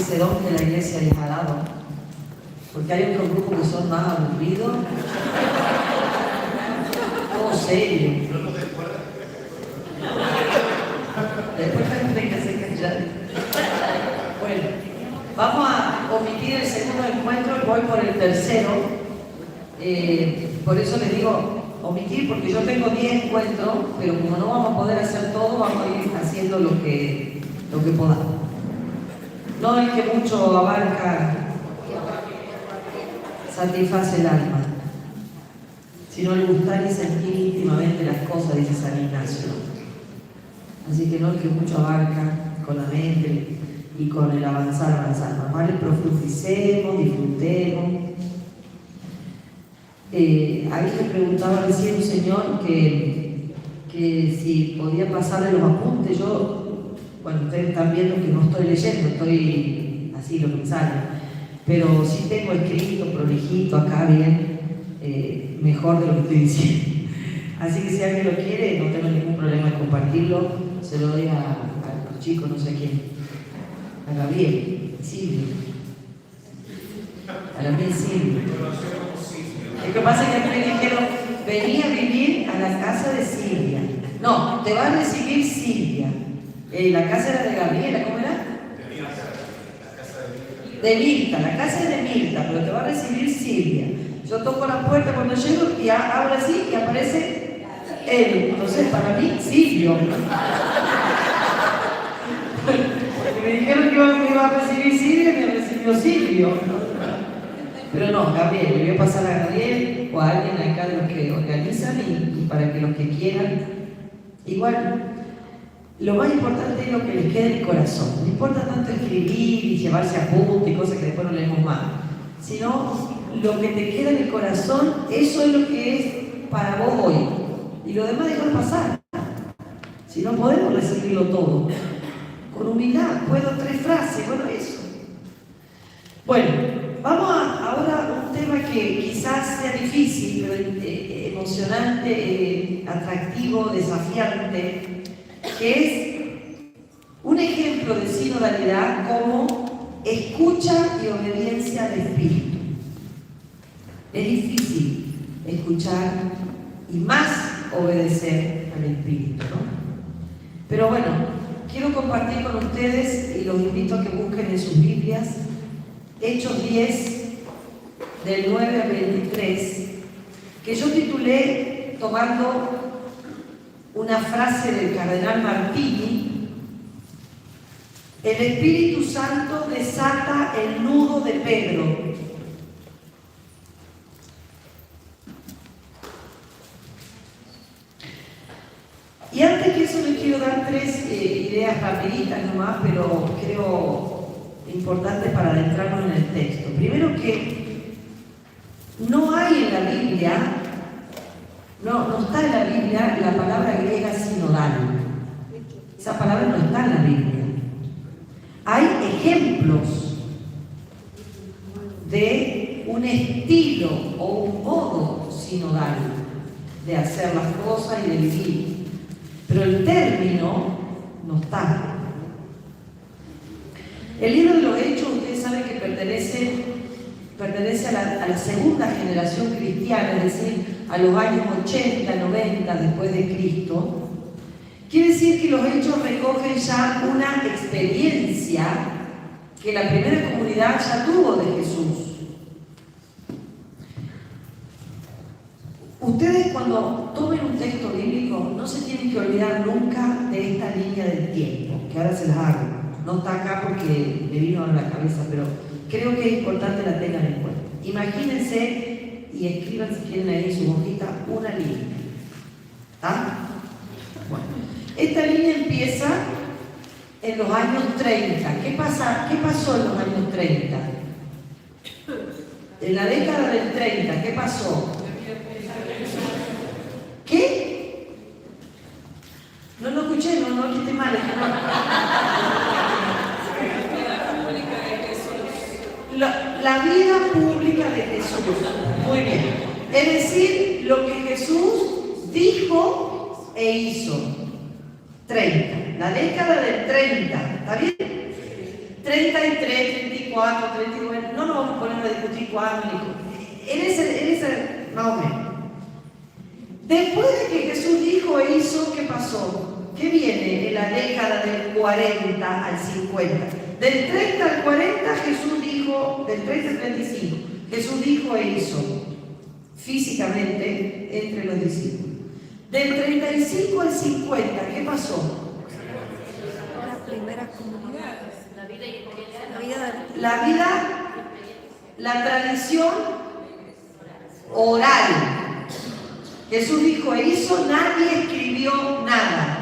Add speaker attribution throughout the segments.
Speaker 1: ese don que la iglesia les ha dado. Porque hay otros grupos que son más aburridos. Todo serio. Después tendré que hacer callar. Bueno, vamos a omitir el segundo encuentro y voy por el tercero. Por eso les digo omitir, porque yo tengo 10 encuentros, pero como no vamos a poder hacer todo, vamos a ir haciendo lo que podamos. No el que mucho abarca satisface el alma, sino el gustar y sentir íntimamente las cosas, dice San Ignacio. Así que no el que mucho abarca con la mente y con el avanzar. Más vale profundicemos, disfrutemos. Ahí le preguntaba recién un señor que si podía pasarle los apuntes. Yo, bueno, ustedes están viendo que no estoy leyendo, estoy así lo que me sale, pero sí tengo escrito, prolijito acá bien, mejor de lo que estoy diciendo. Así que si alguien lo quiere, no tengo ningún problema en compartirlo, se lo doy a los chicos, no sé a quién, a Gabriel, Silvio, a la mía Silvio. Lo que pasa es que me dijeron, vení a vivir a la casa de Silvia. No, te va a recibir Silvia. La casa era de Gabriela, ¿cómo era? De Mirta, la casa es de Mirta, pero te va a recibir Silvia. Yo toco la puerta cuando llego y abro así y aparece él. Entonces, para mí, Silvio. Porque me dijeron que me iba a recibir Silvia y me recibió Silvio. Pero no, Gabriel, le voy a pasar a Gabriel o a alguien acá de los que organizan y para que los que quieran. Igual, lo más importante es lo que les quede en el corazón. No importa tanto escribir y llevarse apuntes y cosas que después no leemos más, sino lo que te queda en el corazón, eso es lo que es para vos hoy. Y lo demás dejar pasar. Si no podemos recibirlo todo. Con humildad, puedo 3 frases, bueno, eso. Bueno, vamos ahora a un tema que quizás sea difícil, pero emocionante, atractivo, desafiante, que es un ejemplo de sinodalidad como escucha y obediencia al Espíritu. Es difícil escuchar y más obedecer al Espíritu, ¿no? Pero bueno, quiero compartir con ustedes y los invito a que busquen en sus Biblias Hechos 10, del 9 al 23, que yo titulé tomando una frase del cardenal Martini: el Espíritu Santo desata el nudo de Pedro. Y antes que eso les quiero dar 3 ideas rapiditas nomás, pero creo importante para adentrarnos en el texto. Primero, que no hay en la Biblia, no está en la Biblia la palabra griega sinodal. Esa palabra no está en la Biblia. Hay ejemplos de un estilo o un modo sinodal de hacer las cosas y de vivir, pero el término no está. El libro de los Hechos, ustedes saben que pertenece a la segunda generación cristiana, es decir, a los años 80, 90 después de Cristo. Quiere decir que los Hechos recogen ya una experiencia que la primera comunidad ya tuvo de Jesús. Ustedes, cuando tomen un texto bíblico, no se tienen que olvidar nunca de esta línea del tiempo, que ahora se las hago. No está acá porque me vino a la cabeza, pero creo que es importante la tengan en cuenta. Imagínense y escriban, si quieren, ahí en su hojita una línea. ¿Ah? Bueno, esta línea empieza en los años 30. ¿Qué pasó en los años 30? En la década del 30, ¿qué pasó? ¿Qué? No lo escuché, no quité mal. La vida pública de Jesús. Muy bien. Es decir, lo que Jesús dijo e hizo. 30. La década del 30. ¿Está bien? 33, 34, 39, no nos vamos a poner a discutir cuándo, en ese más o menos. Después de que Jesús dijo e hizo, ¿qué pasó? ¿Qué viene en la década del 40 al 50? Del 30 al 40 Jesús dijo, del 30 al 35, Jesús dijo e hizo físicamente entre los discípulos. Del 35 al 50, ¿qué pasó?
Speaker 2: Las primeras comunidades.
Speaker 1: La tradición oral. Jesús dijo e hizo, nadie escribió nada.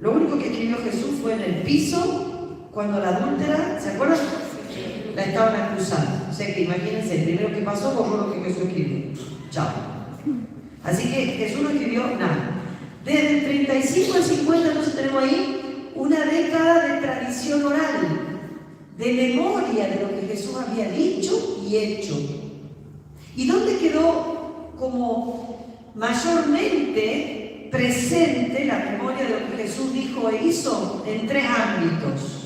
Speaker 1: Lo único que escribió Jesús fue en el piso, cuando la adúltera, ¿se acuerdan? La estaban acusando. O sea que imagínense, el primero que pasó borró lo que Jesús escribió. Chao. Así que Jesús no escribió nada. Desde el 35 al 50 entonces tenemos ahí una década de tradición oral, de memoria de lo que Jesús había dicho y hecho. ¿Y dónde quedó como mayormente presente la memoria de lo que Jesús dijo e hizo? En tres ámbitos.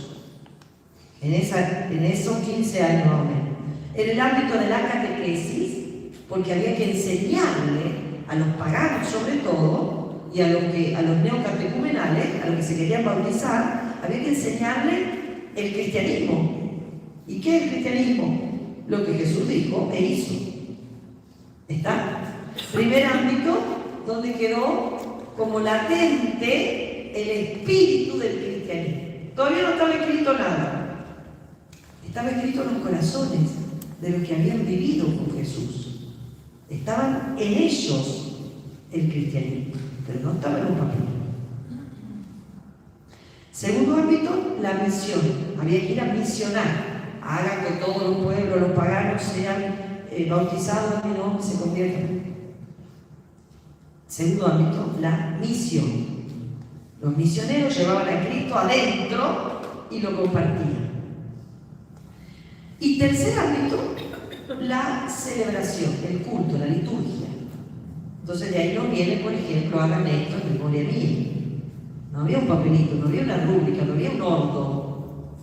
Speaker 1: En esos 15 años más o menos. En el ámbito de la catequesis, porque había que enseñarle a los paganos sobre todo, y a los neocatecumenales, a los que se querían bautizar, había que enseñarle el cristianismo. ¿Y qué es el cristianismo? Lo que Jesús dijo e hizo. ¿Está? Primer ámbito donde quedó como latente el espíritu del cristianismo. Todavía no estaba escrito nada. Estaba escrito en los corazones de los que habían vivido con Jesús. Estaban en ellos el cristianismo, pero no estaba en un papel. Segundo ámbito, la misión. Había que ir a misionar. Hagan que todos los pueblos, los paganos, sean bautizados en mi nombre y se conviertan. Segundo ámbito, la misión. Los misioneros llevaban a Cristo adentro y lo compartían. Y tercer ámbito, la celebración, el culto, la liturgia. Entonces de ahí nos viene, por ejemplo, hagan esto en memoria mía. No había un papelito, no había una rúbrica, no había un ordo.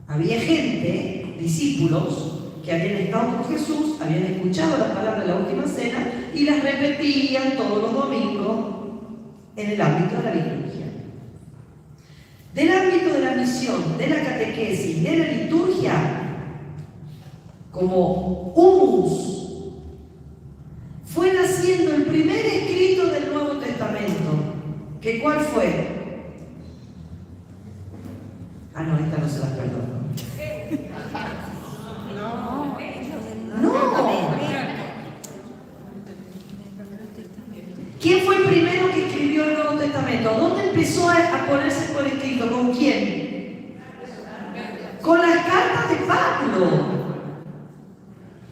Speaker 1: Había gente, discípulos, que habían estado con Jesús, habían escuchado las palabras de la última cena y las repetían todos los domingos en el ámbito de la liturgia. Del ámbito de la misión, de la catequesis, de la liturgia, como humus, fue naciendo el primer escrito del Nuevo Testamento. ¿Que cuál fue? Ah, no, esta no se las perdono. No. ¿Quién fue el primero que escribió el Nuevo Testamento? ¿Dónde empezó a ponerse por escrito? ¿Con quién? Con las cartas de Pablo.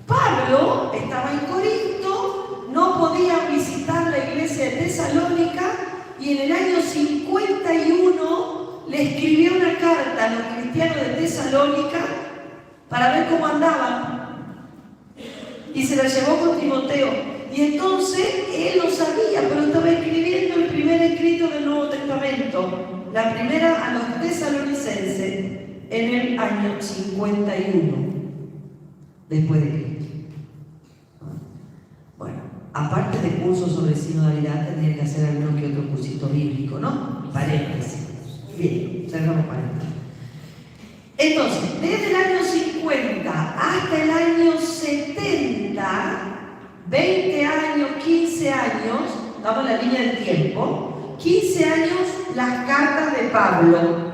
Speaker 1: Pablo estaba en Corinto, no podía visitar la iglesia de Tesalónica y en el año 51 le escribió una carta a los cristianos de Tesalónica para ver cómo andaban y se la llevó con Timoteo. Y entonces él lo sabía, pero estaba escribiendo el primer escrito del Nuevo Testamento, la primera a los tesalonicenses en el año 51 después de Cristo. Bueno, aparte de cursos sobre sinodalidad, tendría que hacer alguno que otro cursito bíblico, ¿no? Paréntesis. Bien, cerramos paréntesis. Entonces, desde el año 50 hasta el año 70, 20 años, 15 años, damos la línea del tiempo, 15 años las cartas de Pablo.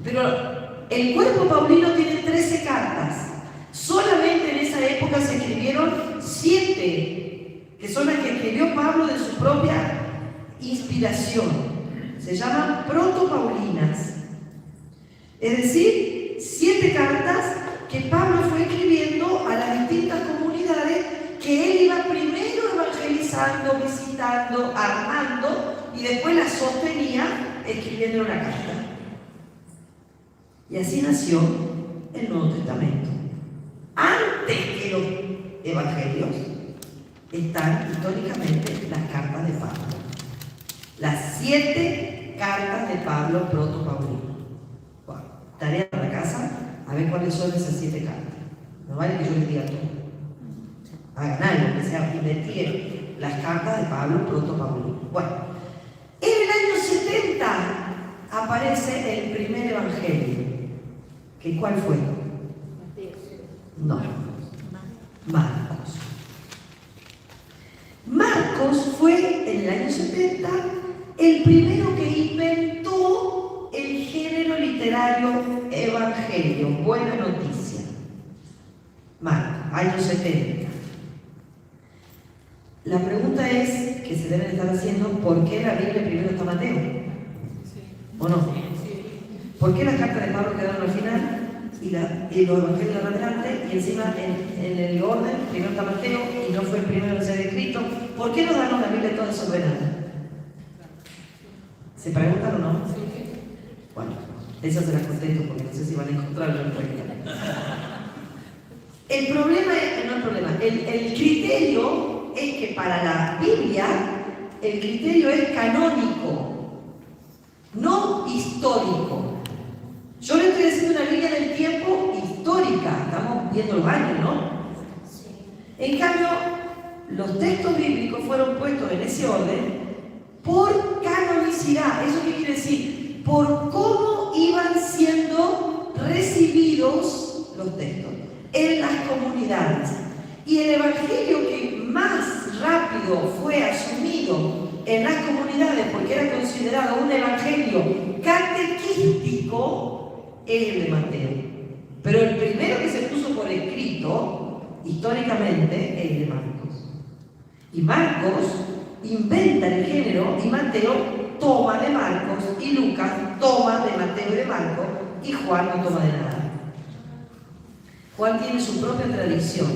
Speaker 1: Pero el cuerpo paulino tiene 13 cartas. Solamente en esa época se escribieron 7, que son las que escribió Pablo de su propia inspiración. Se llaman protopaulinas. Es decir, 7 cartas que Pablo fue escribiendo a las distintas comunidades que él iba primero evangelizando, visitando, armando y después las sostenía escribiendo una carta. Y así nació el Nuevo Testamento. Antes que los evangelios están históricamente las cartas de Pablo. Las 7 cartas de Pablo protopaulinas. Bueno, tarea para casa, a ver cuáles son esas 7 cartas. No vale que yo les diga todo. Hagan algo, que sea, investiguen las cartas de Pablo, proto-Pablo. Bueno, en el año 70 aparece el primer evangelio. ¿Que cuál fue? No, Marcos. Marcos fue en el año 70 el primero que inventó el género literario evangelio. Buena noticia. Marcos, año 70. La pregunta es, que se deben estar haciendo, ¿por qué la Biblia primero está Mateo? ¿O no? ¿Por qué las cartas de Pablo quedaron al final y los evangelios van adelante y encima en el orden primero está Mateo y no fue el primero en ser escrito? ¿Por qué no damos la Biblia toda desordenada? ¿Se preguntan o no? Bueno, esas se las contesto porque no sé si van a encontrar la respuesta. El problema es, no el problema, el criterio es que para la Biblia el criterio es canónico, no histórico. Yo le estoy haciendo una línea del tiempo histórica, estamos viendo los años, ¿no? En cambio, los textos bíblicos fueron puestos en ese orden por canonicidad. ¿Eso qué quiere decir? Por cómo iban siendo recibidos los textos en las comunidades. Y el evangelio que más rápido fue asumido en las comunidades, porque era considerado un evangelio catequístico, es el de Mateo. Pero el primero que se puso por escrito, históricamente, es el de Marcos. Y Marcos inventa el género y Mateo toma de Marcos y Lucas toma de Mateo y de Marcos y Juan no toma de nada. Juan tiene su propia tradición.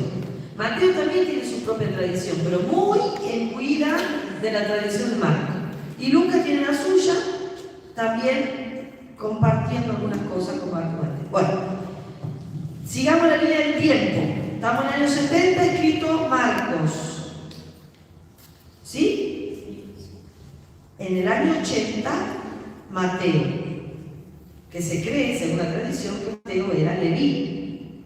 Speaker 1: Mateo también tiene su propia tradición, pero muy imbuida de la tradición de Marcos. Y Lucas tiene la suya, también compartiendo algunas cosas con Marcos. Bueno, sigamos la línea del tiempo. Estamos en el año 70, escrito Marcos. ¿Sí? En el año 80, Mateo, que se cree, según la tradición, que Mateo era Leví.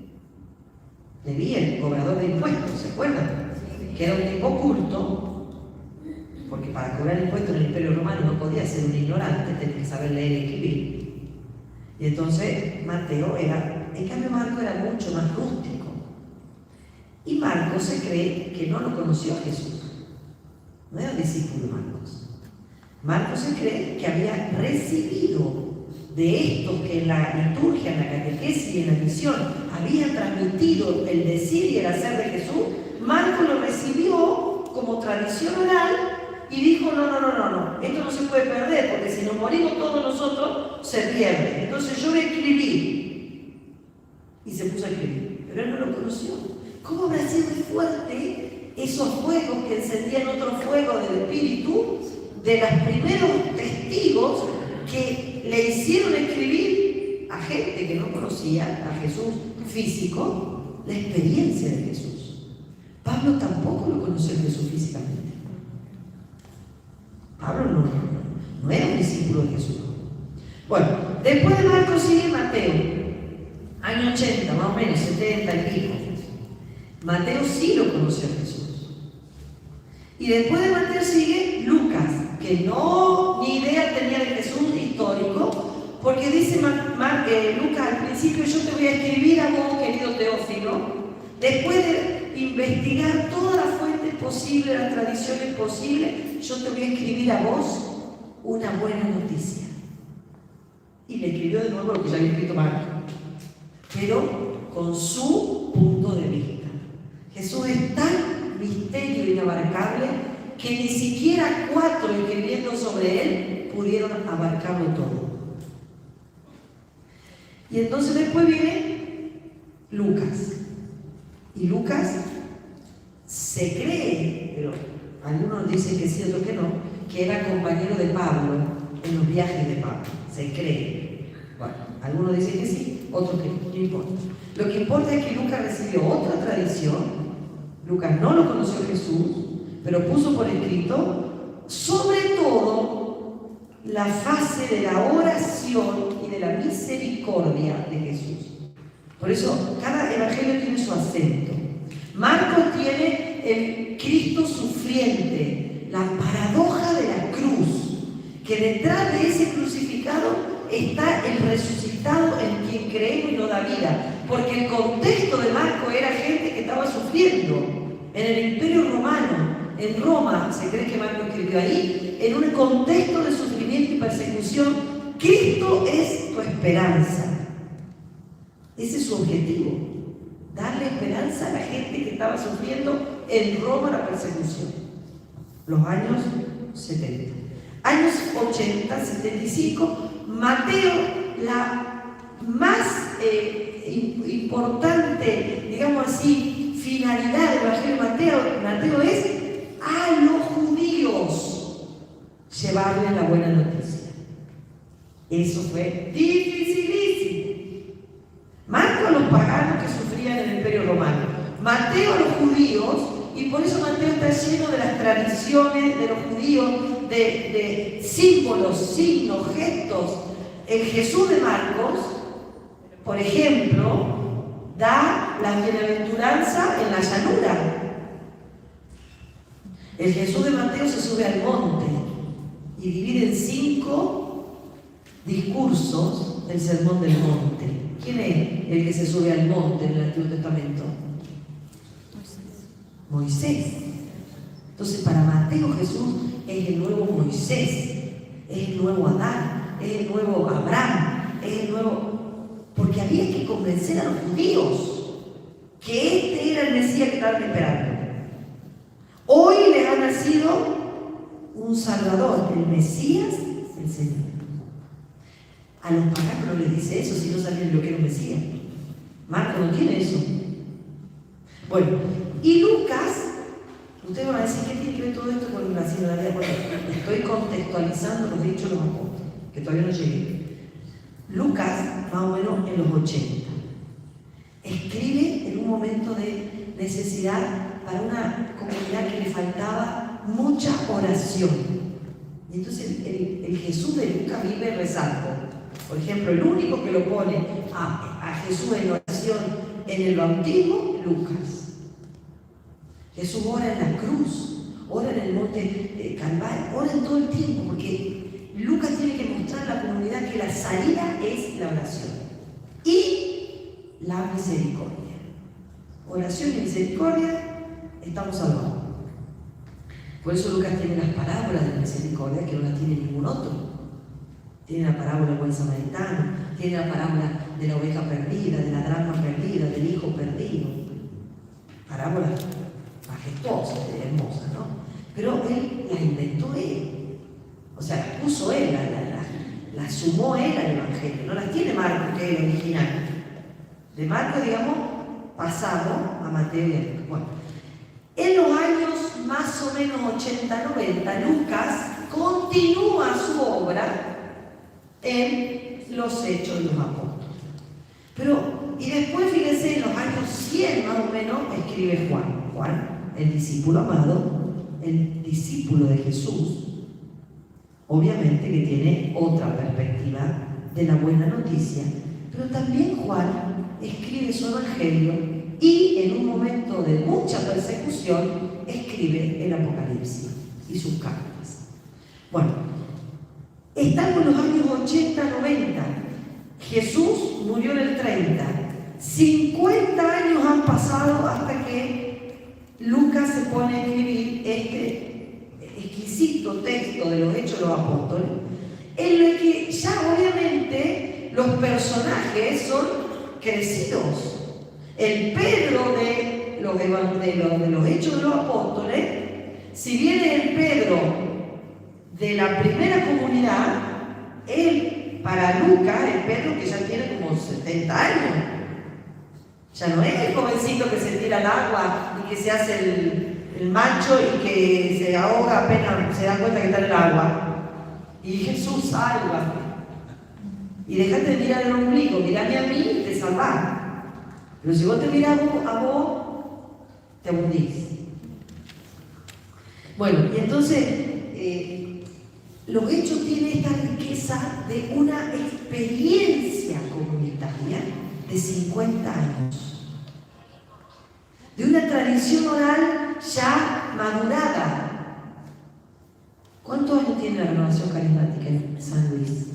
Speaker 1: Leví, el cobrador de impuestos, ¿se acuerdan? Que era un tipo culto, porque para cobrar impuestos en el Imperio Romano no podía ser un ignorante, tenía que saber leer y escribir. Y entonces Mateo era, en cambio Marcos era mucho más rústico. Y Marcos se cree que no lo conoció a Jesús. No era discípulo de Marcos. Marcos se cree que había recibido de estos que en la liturgia, en la catequesis y en la misión habían transmitido el decir y el hacer de Jesús. Marcos lo recibió como tradición oral y dijo, no, esto no se puede perder, porque si nos morimos todos nosotros, se pierde. Entonces yo voy a escribir. Y se puso a escribir, pero él no lo conoció. ¿Cómo habrá sido fuerte esos fuegos que encendían otro fuego del Espíritu de los primeros testigos que le hicieron escribir a gente que no conocía a Jesús físico, la experiencia de Jesús? Pablo tampoco lo conoció a Jesús físicamente. Pablo no era un discípulo de Jesús. Bueno, después de Marcos sigue Mateo, año 80, más o menos, 70 y pico. Mateo sí lo conoció a Jesús. Y después de Mateo sigue Lucas, que ni idea tenía de Jesús histórico, porque dice Lucas al principio, yo te voy a escribir a vos, querido Teófilo, después de investigar todas las fuentes posibles, las tradiciones posibles, yo te voy a escribir a vos una buena noticia. Y le escribió de nuevo lo que ya había escrito Marcos, pero con su punto de vista. Jesús es tan misterio inabarcable que ni siquiera 4 escribiendo sobre él pudieron abarcarlo todo. Y entonces después viene Lucas. Y Lucas se cree, pero algunos dicen que sí, otros que no, que era compañero de Pablo en los viajes de Pablo. Se cree. Bueno, algunos dicen que sí, otros que no importa. Lo que importa es que Lucas recibió otra tradición. Lucas no lo conoció a Jesús, pero puso por escrito, sobre todo, la fase de la oración y de la misericordia de Jesús. Por eso cada evangelio tiene su acento. Marcos tiene el Cristo sufriente, la paradoja de la cruz, que detrás de ese crucificado está el resucitado en quien creemos y nos da vida. Porque el contexto de Marcos era gente que estaba sufriendo en el Imperio Romano. En Roma, se cree que Marcos escribió ahí, en un contexto de sufrimiento y persecución. Cristo es tu esperanza. Ese es su objetivo, darle esperanza a la gente que estaba sufriendo en Roma la persecución. Los años 70. Años 80, 75, Mateo, la más importante, digamos así, finalidad del Evangelio de Mateo es a los judíos llevarles la buena noticia. Eso fue dificilísimo. Marco a los paganos que sufrían en el Imperio Romano, Mateo a los judíos, y por eso Mateo está lleno de las tradiciones de los judíos, de símbolos, signos, gestos. El Jesús de Marcos, por ejemplo, da la bienaventuranza en la llanura. El Jesús de Mateo se sube al monte y divide en 5 discursos el sermón del monte. ¿Quién es el que se sube al monte en el Antiguo Testamento? Moisés. Entonces, para Mateo Jesús es el nuevo Moisés, es el nuevo Adán, es el nuevo Abraham, es el nuevo... Porque había que convencer a los judíos que este era el Mesías que estaban esperando. Hoy le ha nacido un Salvador, el Mesías, el Señor. A los paganos no les dice eso si no sabían lo que era un Mesías. Marcos no tiene eso. Bueno, y Lucas, ustedes van a decir, ¿qué tiene que ver todo esto con la sinodalidad? Bueno, estoy contextualizando los dichos de los apóstoles, que todavía no llegué. Lucas, más o menos en los 80, escribe en un momento de necesidad para una comunidad que le faltaba mucha oración. Y entonces el Jesús de Lucas vive rezando. Por ejemplo, el único que lo pone a Jesús en oración en el bautismo, Lucas. Jesús ora en la cruz, ora en el monte Calvario, ora en todo el tiempo, porque Lucas tiene que mostrar a la comunidad que la salida es la oración y la misericordia. Oración y misericordia, estamos salvados. Por eso Lucas tiene las parábolas de misericordia que no las tiene ningún otro. Tiene la parábola del buen samaritano, tiene la parábola de la oveja perdida, de la dracma perdida, del hijo perdido. Parábolas majestuosas, hermosas, ¿no? Pero él las inventó él. O sea, las puso él, las sumó él al Evangelio. No las tiene Marcos, que es el original. De Marcos, digamos, pasado a Mateo y a Lucas. Bueno, en los años más o menos 80-90, Lucas continúa su obra en los Hechos de los Apóstoles. Pero, y después, fíjense, en los años 100 más o menos, escribe Juan. Juan, el discípulo amado, el discípulo de Jesús, obviamente que tiene otra perspectiva de la buena noticia, pero también Juan escribe su evangelio y en un momento de mucha persecución escribe el Apocalipsis y sus cartas. Bueno, estamos en los años 80-90. Jesús murió en el 30. 50 años han pasado hasta que Lucas se pone a escribir este exquisito texto de los Hechos de los Apóstoles, en el que ya obviamente los personajes son crecidos. El Pedro de los Hechos de los Apóstoles, si bien es el Pedro de la primera comunidad, él, para Lucas, el Pedro que ya tiene como 70 años. Ya no es el jovencito que se tira al agua y que se hace el macho y que se ahoga apenas se da cuenta que está en el agua. Y Jesús, salva. Y dejate de mirar el ombligo, mirame a mí y te salvás. Pero si vos te mirás a vos, te hundís. Bueno, y entonces los Hechos tienen esta riqueza de una experiencia comunitaria de 50 años, de una tradición oral ya madurada. ¿Cuántos años tiene la renovación carismática en San Luis?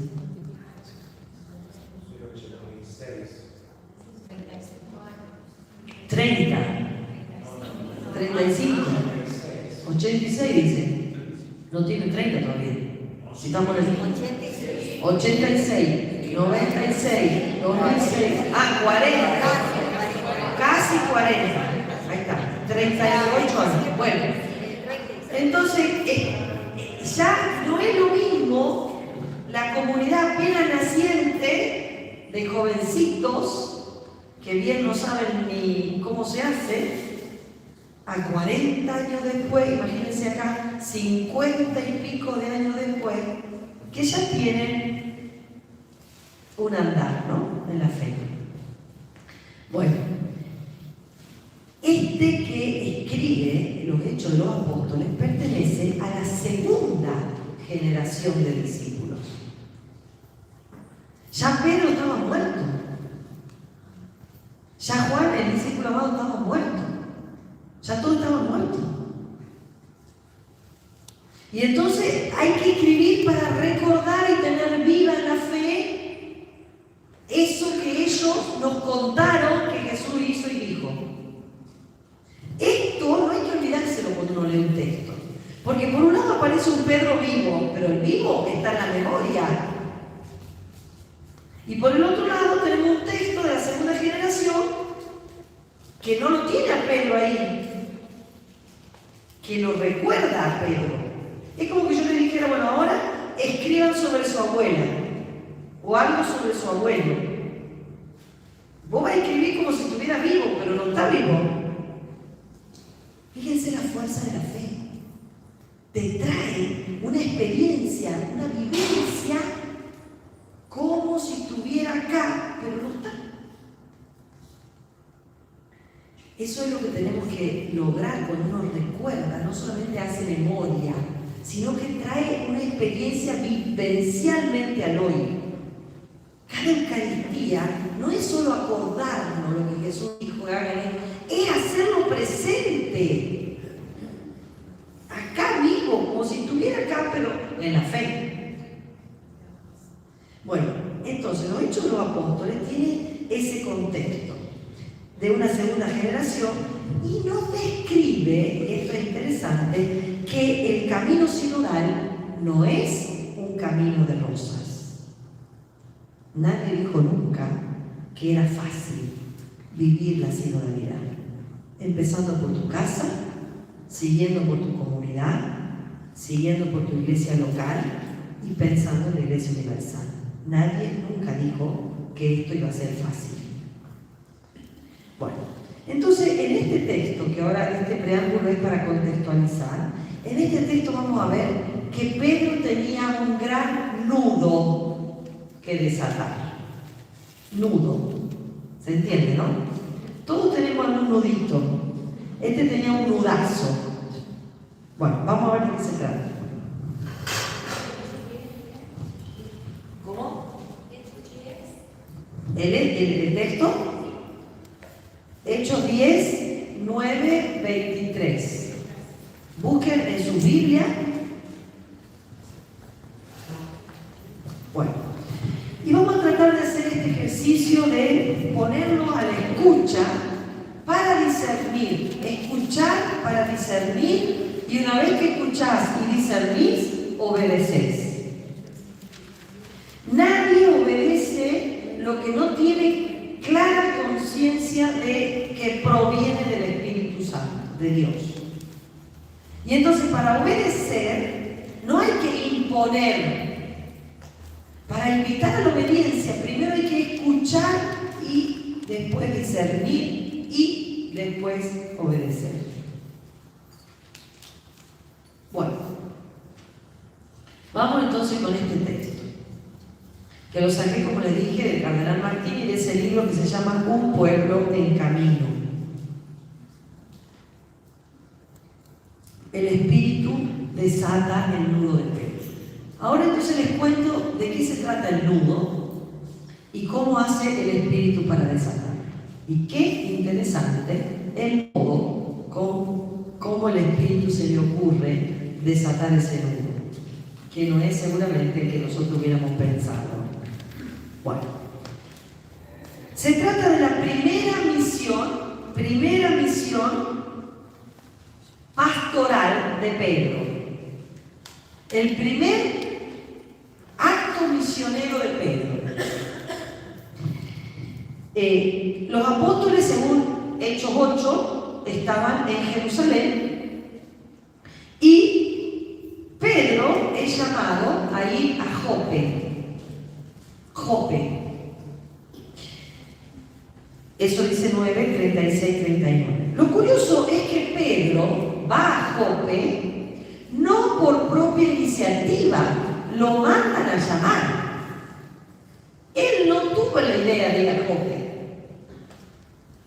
Speaker 1: 30, 35, 86 dice. No tiene 30 todavía. Si estamos en el 86, 96, 2006, 40, casi 40. Ahí está, 38 años. Bueno, entonces ya no es lo mismo la comunidad apenas naciente de jovencitos que bien no saben ni cómo se hace, a 40 años después, imagínense acá, 50 y pico de años después, que ya tienen un andar, ¿no?, en la fe. Bueno, este que escribe los Hechos de los Apóstoles pertenece a la segunda generación de discípulos. Ya Pedro estaba muerto. Ya Juan, el discípulo amado, estaba muerto. Ya todos estaban muertos. Y entonces hay que escribir para recordar y tener viva en la fe eso que ellos nos contaron que Jesús hizo y dijo. Esto no hay que olvidárselo cuando uno lee un texto. Porque por un lado aparece un Pedro vivo, pero el vivo está en la memoria. Y por el otro lado tenemos un texto de la segunda generación que no lo tiene a Pedro ahí, que lo recuerda a Pedro. Es como que yo le dijera, bueno, ahora escriban sobre su abuela o algo sobre su abuelo. Vos vas a escribir como si estuviera vivo, pero no está vivo. Fíjense la fuerza de la fe. Te trae una experiencia, una vivencia, como si estuviera acá, pero no está. Eso es lo que tenemos que lograr cuando uno recuerda, no solamente hace memoria, sino que trae una experiencia vivencialmente al hoy. Cada Eucaristía no es solo acordarnos lo que Jesús dijo, es hacerlo presente. Acá vivo, como si estuviera acá, pero en la fe. Bueno, entonces los Hechos de los Apóstoles tienen ese contexto de una segunda generación y nos describe, esto es interesante, que el camino sinodal no es un camino de rosas. Nadie dijo nunca que era fácil vivir la sinodalidad, empezando por tu casa, siguiendo por tu comunidad, siguiendo por tu iglesia local y pensando en la iglesia universal. Nadie nunca dijo que esto iba a ser fácil. Bueno, entonces en este texto, que ahora este preámbulo es para contextualizar, en este texto vamos a ver que Pedro tenía un gran nudo que desatar. Nudo. ¿Se entiende, no? Todos tenemos algún nudito. Este tenía un nudazo. Bueno, vamos a ver de qué se trata. ¿Cómo? El texto. Hechos 10, 9, 23. Busquen en su Biblia. Bueno, y vamos a tratar de hacer este ejercicio de ponernos a la escucha para discernir. Escuchar para discernir, y una vez que escuchás y discernís, obedeces. Nadie obedece lo que no tiene clara conciencia de que proviene del Espíritu Santo, de Dios. Y entonces para obedecer no hay que imponer. Para invitar a la obediencia primero hay que escuchar y después discernir y después obedecer. Bueno, vamos entonces con este texto, que lo saqué, como les dije, del Cardenal Martín y de ese libro que se llama Un pueblo en camino. El Espíritu desata el nudo de Pedro. Ahora entonces les cuento de qué se trata el nudo y cómo hace el Espíritu para desatar. Y qué interesante el modo con cómo el Espíritu se le ocurre desatar ese nudo, que no es seguramente el que nosotros hubiéramos pensado. Bueno, se trata de la primera misión pastoral de Pedro. El primer acto misionero de Pedro. Los apóstoles, según Hechos 8, estaban en Jerusalén y Pedro es llamado a ir a Jope. Eso dice 9, 36, 39. Lo curioso es que Pedro va a Jope no por propia iniciativa, lo mandan a llamar. Él no tuvo la idea de ir a Jope.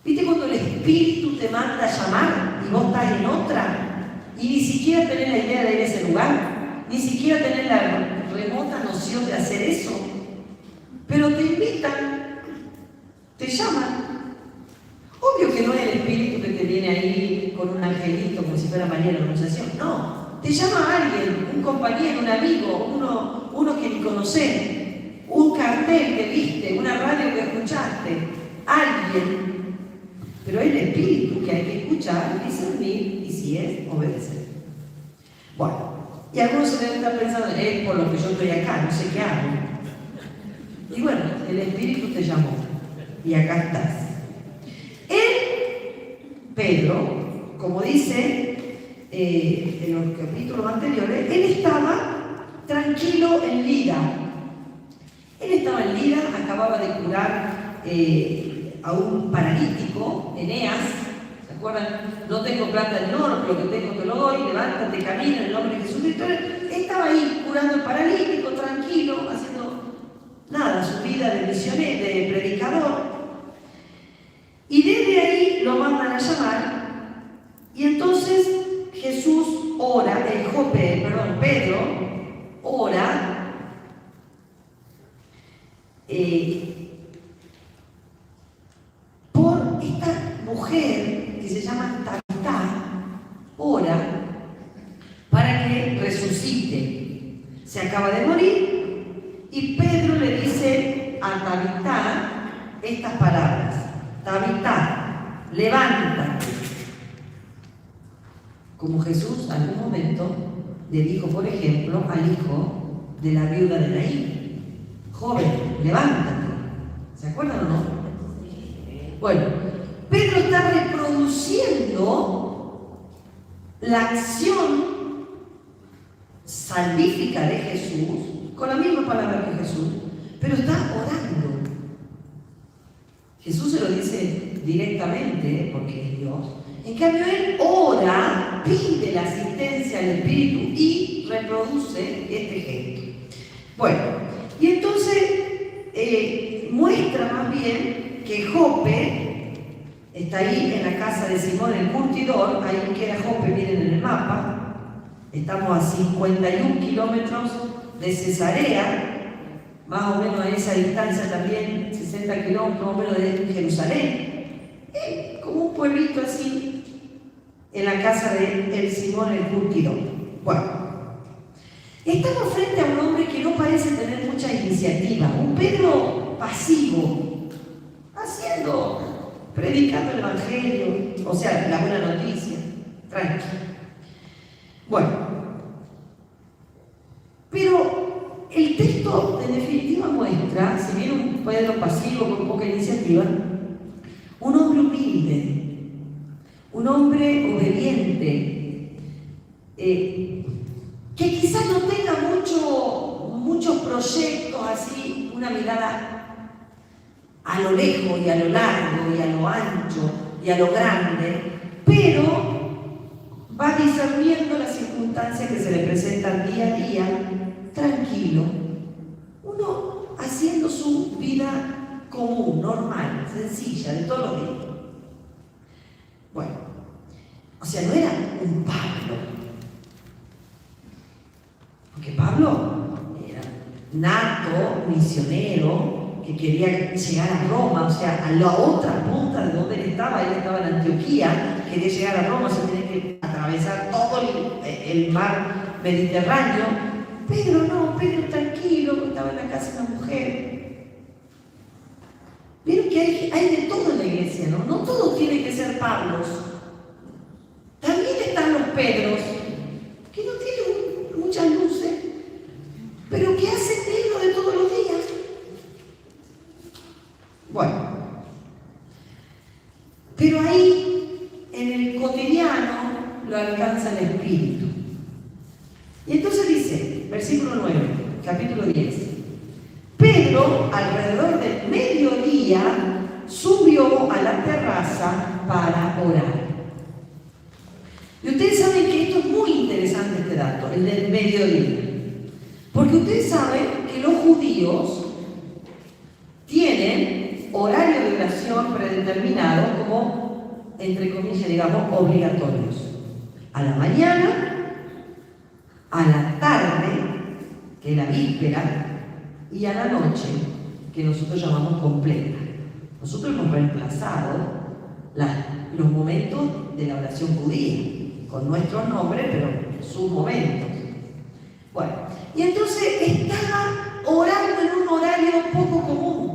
Speaker 1: ¿Viste cuando el Espíritu te manda a llamar y vos estás en otra? Y ni siquiera tenés la idea de ir a ese lugar, ni siquiera tenés la remota noción de hacer eso. Pero te invitan, te llaman. Obvio que no es el Espíritu que te viene ahí con un angelito como si fuera María la Anunciación. No, te llama alguien, un compañero, un amigo, uno que ni conocés, un cartel que viste, una radio que escuchaste, alguien. Pero es el Espíritu que hay que escuchar, discernir y si es, obedecer. Bueno, y algunos se deben estar pensando, es por lo que yo estoy acá, no sé qué hago. Y bueno, el Espíritu te llamó y acá estás. Pedro, como dice en los capítulos anteriores, él estaba tranquilo en Lida. Él estaba en Lida, acababa de curar a un paralítico, Eneas. ¿Se acuerdan? No tengo plata ni oro, pero lo que tengo te lo doy, levántate, camina en el nombre de Jesucristo. Él estaba ahí curando al paralítico, tranquilo, haciendo nada, su vida de misionero, de predicador. Y desde ahí lo mandan a llamar, y entonces Jesús ora, Pedro ora por esta mujer que se llama Tabitá, ora para que resucite. Se acaba de morir, y Pedro le dice a Tabitá estas palabras: Tabitá, levántate. Como Jesús en algún momento le dijo, por ejemplo, al hijo de la viuda de Naín: joven, levántate. ¿Se acuerdan o no? Bueno, Pedro está reproduciendo la acción salvífica de Jesús con la misma palabra que Jesús, pero está orando. Jesús se lo dice directamente porque es Dios. En cambio, él ora, pide la asistencia del Espíritu y reproduce este gesto. Bueno, y entonces muestra más bien que Jope está ahí en la casa de Simón el curtidor. Ahí queda Jope, miren en el mapa. Estamos a 51 kilómetros de Cesarea. Más o menos a esa distancia también, 60 kilómetros más o menos de Jerusalén. Como un pueblito así, en la casa de el Simón el curtidor. Bueno, estamos frente a un hombre que no parece tener mucha iniciativa, un Pedro pasivo, predicando el Evangelio, o sea, la buena noticia, tranquilo. Bueno, pero el texto en definitiva muestra, si bien un Pedro pasivo con poca iniciativa, un hombre humilde, un hombre obediente, que quizás no tenga muchos proyectos así, una mirada a lo lejos y a lo largo y a lo ancho y a lo grande, pero va discerniendo las circunstancias que se le presentan día a día, tranquilo, uno haciendo su vida común, normal, sencilla, de todos los días. Bueno, o sea, no era un Pablo, porque Pablo nato, misionero, que quería llegar a Roma, o sea, a la otra punta de donde él estaba en Antioquía, quería llegar a Roma, se tenía que atravesar todo el mar Mediterráneo. Pedro no, Pedro tranquilo, estaba en la casa de una mujer. Vieron que hay de todo en la iglesia, ¿no? No todos tienen que ser Pablos. También están los Pedros, que no tienen muchas luces, pero que hacen negro de todos los días. Bueno, pero ahí, en el cotidiano, lo alcanza el Espíritu. Y entonces dice, versículo 9, capítulo 10. Pedro, alrededor del mediodía, subió a la terraza para orar. Y ustedes saben que esto es muy interesante, este dato, el del mediodía. Porque ustedes saben que los judíos tienen horario de oración predeterminado como, entre comillas, digamos, obligatorios. A la mañana, a la tarde, que es la víspera, y a la noche, que nosotros llamamos completa. Nosotros hemos reemplazado los momentos de la oración judía, con nuestros nombres, pero sus momentos. Bueno, y entonces estaba orando en un horario poco común.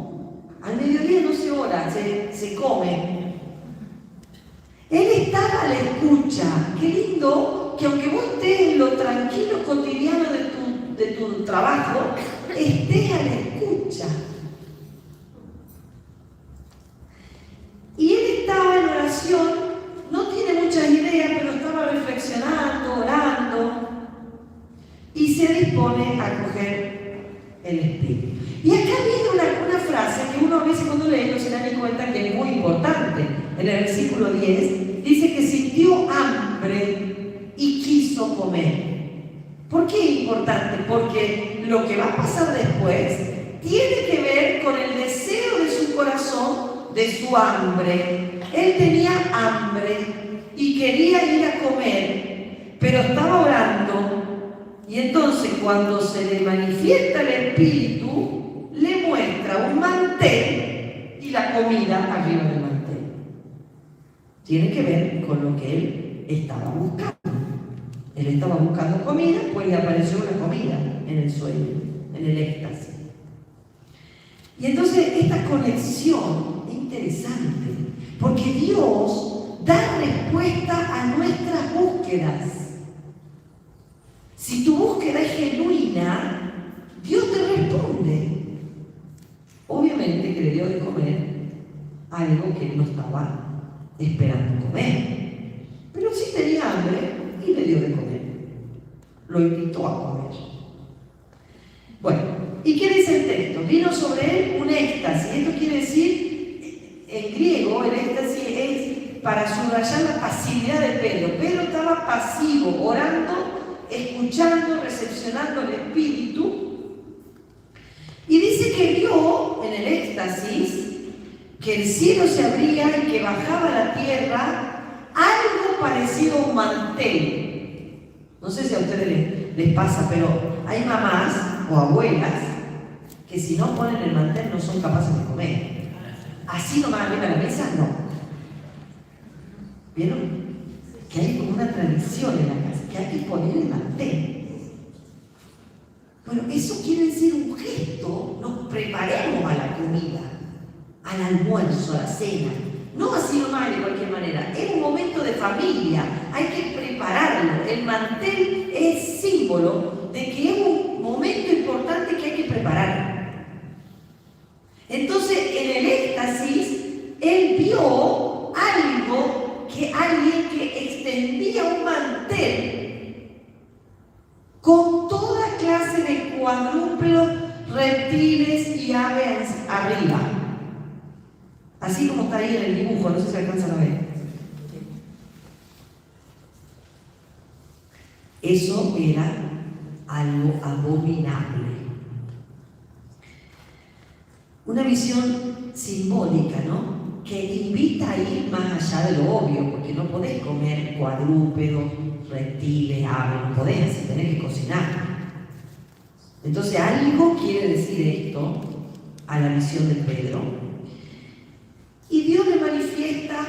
Speaker 1: Al mediodía no se ora, se come. Él estaba a la escucha. Qué lindo que aunque vos estés en lo tranquilo cotidiano de tu trabajo, estés a la escucha. Y él estaba en oración, no tiene muchas ideas, pero estaba reflexionando, orando, y se dispone a coger el Espíritu. Y acá viene una frase que uno a veces cuando lee no se da ni cuenta que es muy importante. En el versículo 10 dice que sintió hambre y quiso comer. ¿Por qué es importante? Porque lo que va a pasar después tiene que ver con el deseo de su corazón, de su hambre. Él tenía hambre y quería ir a comer, pero estaba orando. Y entonces cuando se le manifiesta el Espíritu, le muestra un mantel y la comida arriba del mantel. Tiene que ver con lo que él estaba buscando. Él estaba buscando comida, pues le apareció una comida en el sueño, en el éxtasis. Y entonces esta conexión es interesante, porque Dios da respuesta a nuestras búsquedas. Si tu búsqueda es genuina, Dios te responde. Obviamente que le dio de comer algo que no estaba esperando comer, pero sí tenía hambre y le dio de comer. Lo invitó a comer. Bueno, ¿y qué dice el texto? Vino sobre él un éxtasis. Esto quiere decir, en griego, el éxtasis es para subrayar la pasividad de Pedro. Pedro estaba pasivo, orando, escuchando, recepcionando el Espíritu. Y dice que vio en el éxtasis que el cielo se abría y que bajaba a la tierra algo parecido a un mantel. No sé si a ustedes les pasa, pero hay mamás o abuelas que si no ponen el mantel no son capaces de comer. Así nomás arriba de la mesa, no. ¿Vieron? Que hay como una tradición en la casa, que hay que poner el mantel. Bueno, eso quiere decir un gesto, nos preparemos a la comida, al almuerzo, a la cena. No así nomás de cualquier manera, es un momento de familia, hay que prepararlo. El mantel es símbolo de que es un momento importante que hay que preparar. Entonces, en el éxtasis, él vio algo, que alguien que extendía un mantel con toda clase de cuadrúpedos, reptiles y aves arriba. Así como está ahí en el dibujo, no sé si alcanzan a ver. Eso era algo abominable. Una visión simbólica, ¿no? Que invita a ir más allá de lo obvio, porque no podés comer cuadrúpedos, reptiles, aves, no podés, tenés que cocinar. Entonces algo quiere decir esto a la visión de Pedro. Y Dios le manifiesta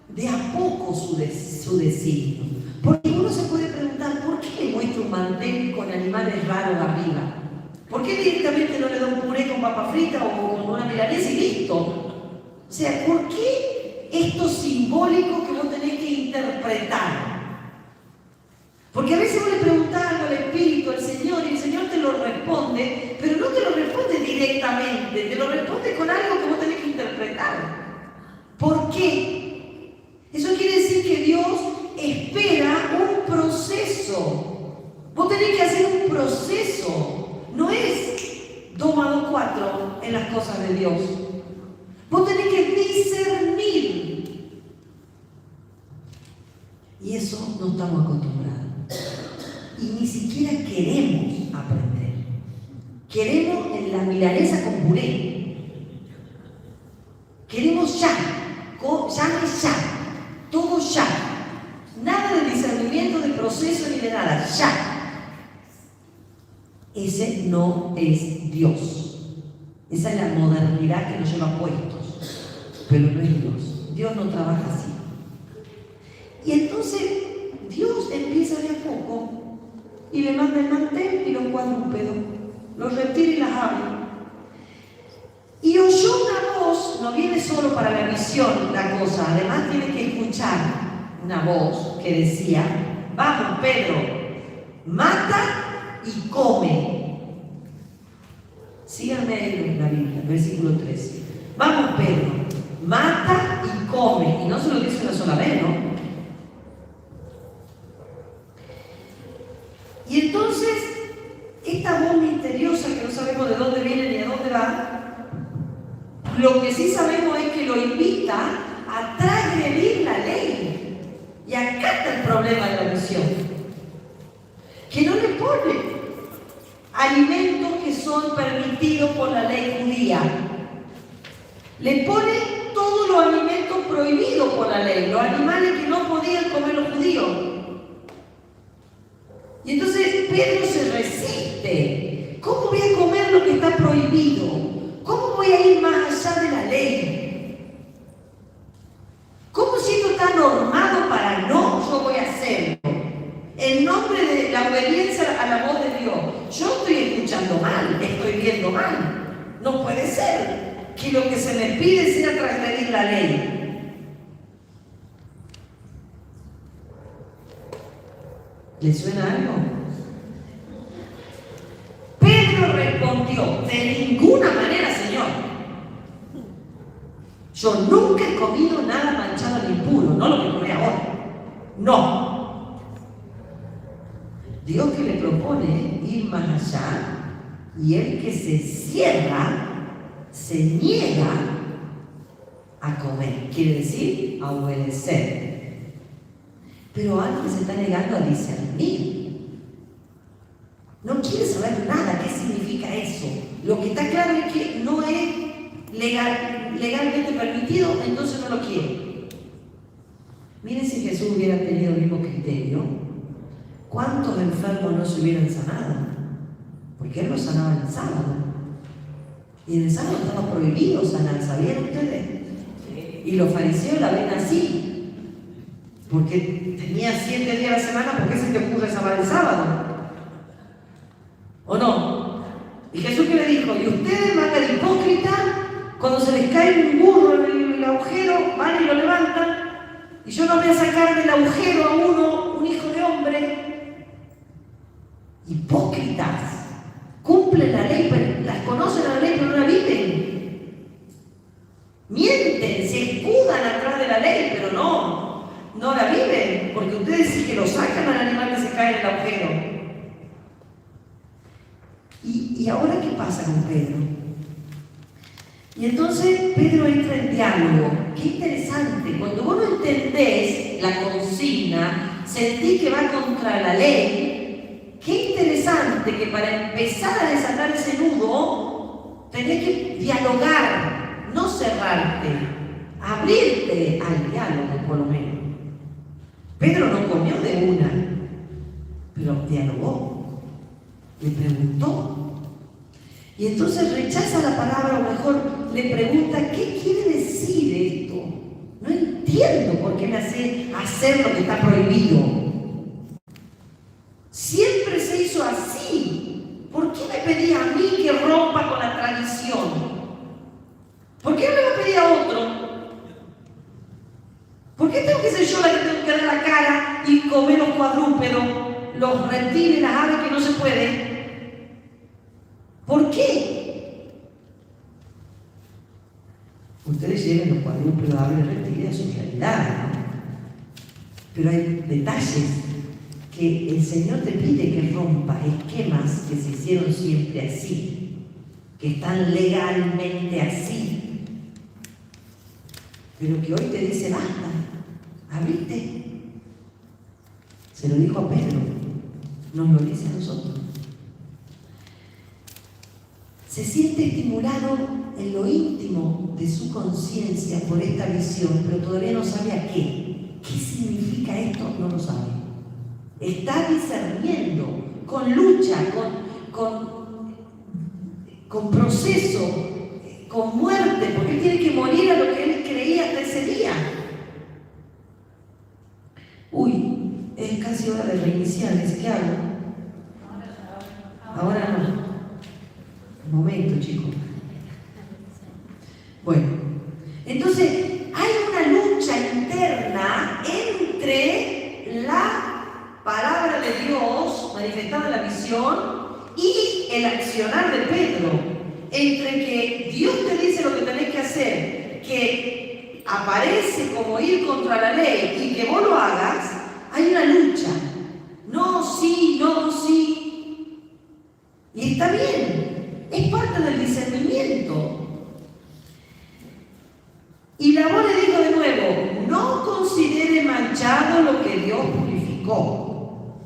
Speaker 1: de a poco su designio. Porque uno se puede preguntar, ¿por qué le muestra un mantel con animales raros arriba? ¿Por qué directamente no le da un puré con papa frita o con una milanesa y listo? O sea, ¿por qué esto simbólico que vos tenés que interpretar? Porque a veces vos le preguntás algo al Espíritu, al Señor, y el Señor te lo responde, pero no te lo responde directamente, te lo responde con algo que vos tenés que interpretar. ¿Por qué? Eso quiere decir que Dios espera un proceso. Vos tenés que hacer un proceso. No es 2 más 2, 4 en las cosas de Dios. Vos tenés que discernir. Y eso no estamos acostumbrados. Y ni siquiera queremos aprender. Queremos en la milanesa con puré. Queremos ya. Ya. Todo ya. Nada de discernimiento, de proceso ni de nada. Ya. Ese no es Dios. Esa es la modernidad que nos lleva puestos. Pero no es Dios. Dios no trabaja así. Y entonces Dios empieza de a poco y le manda el mantel y los cuadrúpedos, los reptiles y las aves. Y oyó una voz, no viene solo para la visión la cosa, además tiene que escuchar una voz que decía: vamos Pedro, mata y come. Síganme en la Biblia, versículo 13. Vamos Pedro, mata y come. Y no se lo dice una sola vez, ¿no? Y entonces, esta voz misteriosa que no sabemos de dónde viene ni a dónde va, lo que sí sabemos es que lo invita a transgredir la ley. Y acá está el problema de la misión. Que no le pone alimentos que son permitidos por la ley judía. Le pone todos los alimentos prohibidos por la ley, los animales que no podían comer los judíos. Y entonces Pedro se resiste. ¿Cómo voy a comer lo que está prohibido? ¿Cómo voy a ir más allá de la ley? ¿Cómo siendo tan normado para no, yo voy a hacerlo? En nombre de la obediencia a la voz de Dios. Yo estoy escuchando mal, estoy viendo mal. No puede ser que lo que se me pide sea transgredir la ley. ¿Le suena algo? Pedro respondió: de ninguna manera, Señor. Yo nunca he comido nada manchado ni impuro, no lo que comí ahora. No. Dios que le propone ir más allá, y el que se cierra, se niega a comer. Quiere decir, a obedecer. Pero alguien se está negando a discernir. No quiere saber nada. ¿Qué significa eso? Lo que está claro es que no es legalmente permitido, entonces no lo quiere. Miren, si Jesús hubiera tenido el mismo criterio, ¿cuántos enfermos no se hubieran sanado? Porque Él los sanaba en el sábado. Y en el sábado estaba prohibido sanar, ¿sabían ustedes? Y los fariseos la ven así. Porque tenía 7 días a la semana, ¿por qué se te ocurre sanar el sábado? ¿O no? Y Jesús, ¿qué le dijo? Y ustedes, manga de hipócrita, cuando se les cae un burro en el agujero, van y lo levantan, y yo no voy a sacar del agujero a uno, un hijo de hombre. Hipócritas. Cumplen la ley, pero las conocen a la ley, pero no la viven. Mienten, se escudan atrás de la ley, pero no la viven, porque ustedes sí que lo sacan al animal que se cae en el agujero. ¿Y ahora qué pasa con Pedro? Y entonces Pedro entra en diálogo. Qué interesante, cuando vos no entendés la consigna, sentís que va contra la ley. Qué interesante que para empezar a desatar ese nudo, tenés que dialogar, no cerrarte, abrirte al diálogo por lo menos. Pedro no comió de una, pero dialogó. Le preguntó. Y entonces rechaza la palabra, o mejor le pregunta, ¿qué quiere decir esto? No entiendo por qué me hace hacer lo que está prohibido. Siempre se hizo así. ¿Por qué me pedía a mí que rompa con la tradición? ¿Por qué no le va a pedir a otro? ¿Por qué tengo que ser yo la que tengo que dar la cara y comer los cuadrúpedos, los reptiles, las aves que no se pueden? ¿Por qué? Ustedes lleven los cuadrúpedos, aves, reptiles a su realidad, ¿no? Pero hay detalles que el Señor te pide que rompas, esquemas que se hicieron siempre así, que están legalmente así, pero que hoy te dice, basta, abrite. Se lo dijo a Pedro, nos lo dice a nosotros. Se siente estimulado en lo íntimo de su conciencia por esta visión, pero todavía no sabe a qué. ¿Qué significa esto? No lo sabe. Está discerniendo, con lucha, con proceso, con muerte, porque él tiene que morir a lo que él creía hasta ese día. Uy, es casi hora de reiniciar, ¿qué hago? Ahora no. Un momento, chicos. Bueno, entonces hay una lucha interna entre la palabra de Dios manifestada en la visión y el accionar de Pedro, entre que Dios te dice lo que tenés que hacer, que aparece como ir contra la ley y que vos lo hagas. Hay una lucha. No, sí, no, sí. Y está bien. Es parte del discernimiento. Y la voz le dijo de nuevo, no considere manchado lo que Dios purificó.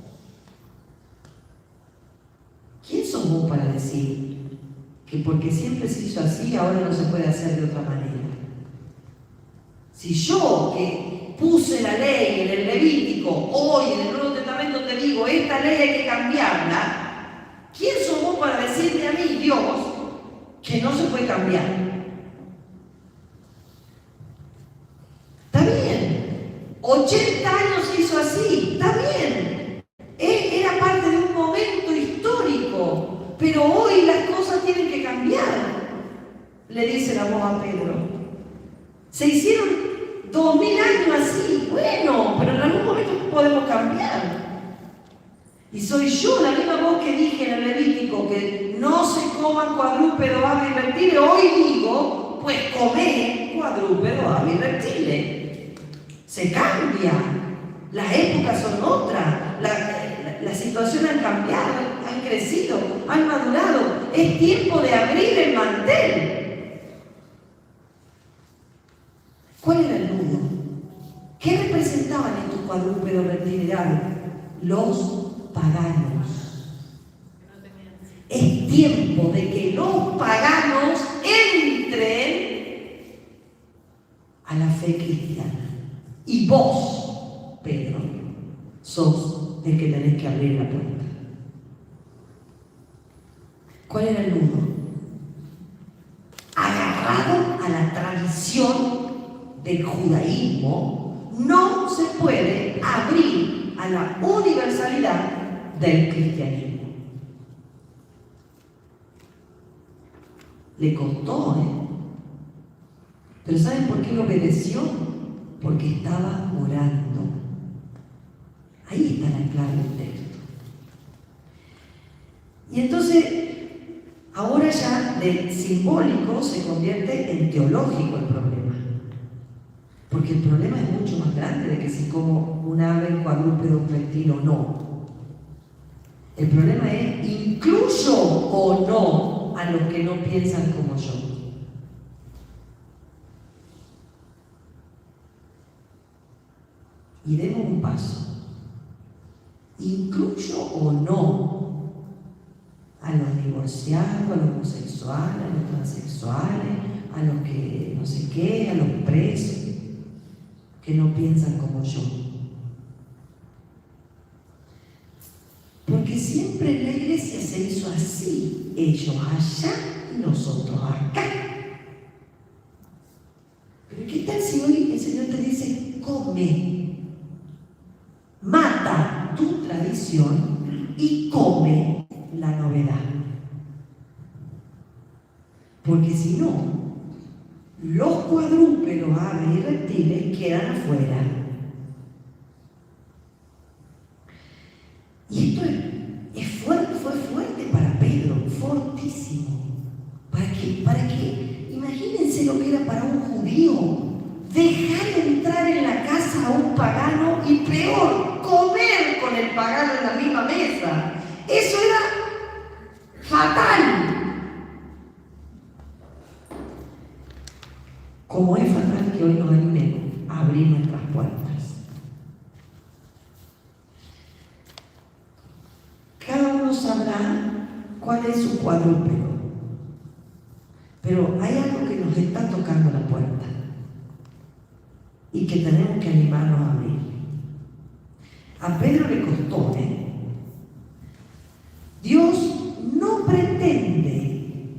Speaker 1: ¿Quién sos vos para decir que porque siempre se hizo así, ahora no se puede hacer de otra manera? Si yo, que puse la ley en el Levítico, hoy en el Nuevo Testamento te digo, esta ley hay que cambiarla, ¿quién sos vos para decirme a mí, Dios, que no se puede cambiar? Está bien, 80 años se hizo así, está bien, era parte de un momento histórico, pero hoy las cosas tienen que cambiar, le dice la voz a Pedro. Se hicieron 2000 años así, bueno, pero en algún momento podemos cambiar. Y soy yo la misma voz que dije en el Levítico que no se coman cuadrúpedos, aves y reptiles. Hoy digo, pues comer cuadrúpedos, aves y reptiles. Se cambia, las épocas son otras, las situaciones han cambiado, han crecido, han madurado. Es tiempo de abrir el mantel. ¿Cuál era el nudo? ¿Qué representaban estos cuadrúpedos reptiles? Los paganos. Es tiempo de que los paganos entren a la fe cristiana. Y vos, Pedro, sos el que tenés que abrir la puerta. ¿Cuál era el nudo? Agarrado a la tradición del judaísmo, no se puede abrir a la universalidad del cristianismo. Le costó, Pero ¿saben por qué lo obedeció? Porque estaba orando. Ahí está la clave del texto. Y entonces, ahora ya de simbólico se convierte en teológico el problema. Porque el problema es mucho más grande de que si como un ave, cuadrúpedo, un reptil o no. El problema es, ¿incluyo o no a los que no piensan como yo? Y demos un paso. ¿Incluyo o no a los divorciados, a los homosexuales, a los transexuales, a los que no sé qué, a los presos, que no piensan como yo? Porque siempre en la iglesia se hizo así, ellos allá y nosotros acá. Pero ¿qué tal si hoy el Señor te dice, come, mata tu tradición y come la novedad? Porque si no, los cuadrúpedos, aves y reptiles quedan afuera. Y esto fue fuerte para Pedro, fortísimo. ¿Para qué? Imagínense lo que era para un judío dejar entrar en la casa a un pagano y peor, comer con el pagano en la misma mesa. Eso era fatal. Como es fatal que hoy nos animemos a abrir nuestras puertas. Cada uno sabrá cuál es su cuadrúpedo, pero hay algo que nos está tocando la puerta y que tenemos que animarnos a abrir. A Pedro le costó, Dios no pretende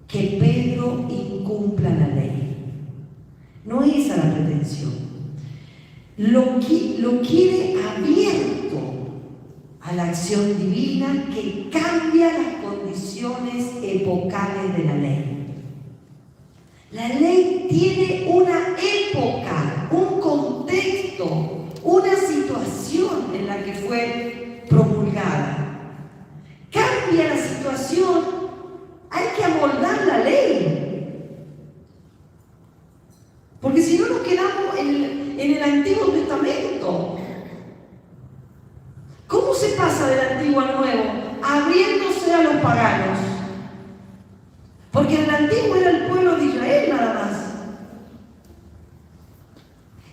Speaker 1: que Pedro incumpla la ley. No es esa la pretensión. Lo quiere abierto a la acción divina que cambia las condiciones epocales de la ley. La ley tiene una época, un contexto, una situación en la que fue promulgada. Cambia la situación, hay que amoldar la ley. Porque si no nos quedamos en el Antiguo Testamento. ¿Cómo se pasa del Antiguo al Nuevo? Abriéndose a los paganos. Porque en el Antiguo era el pueblo de Israel nada más.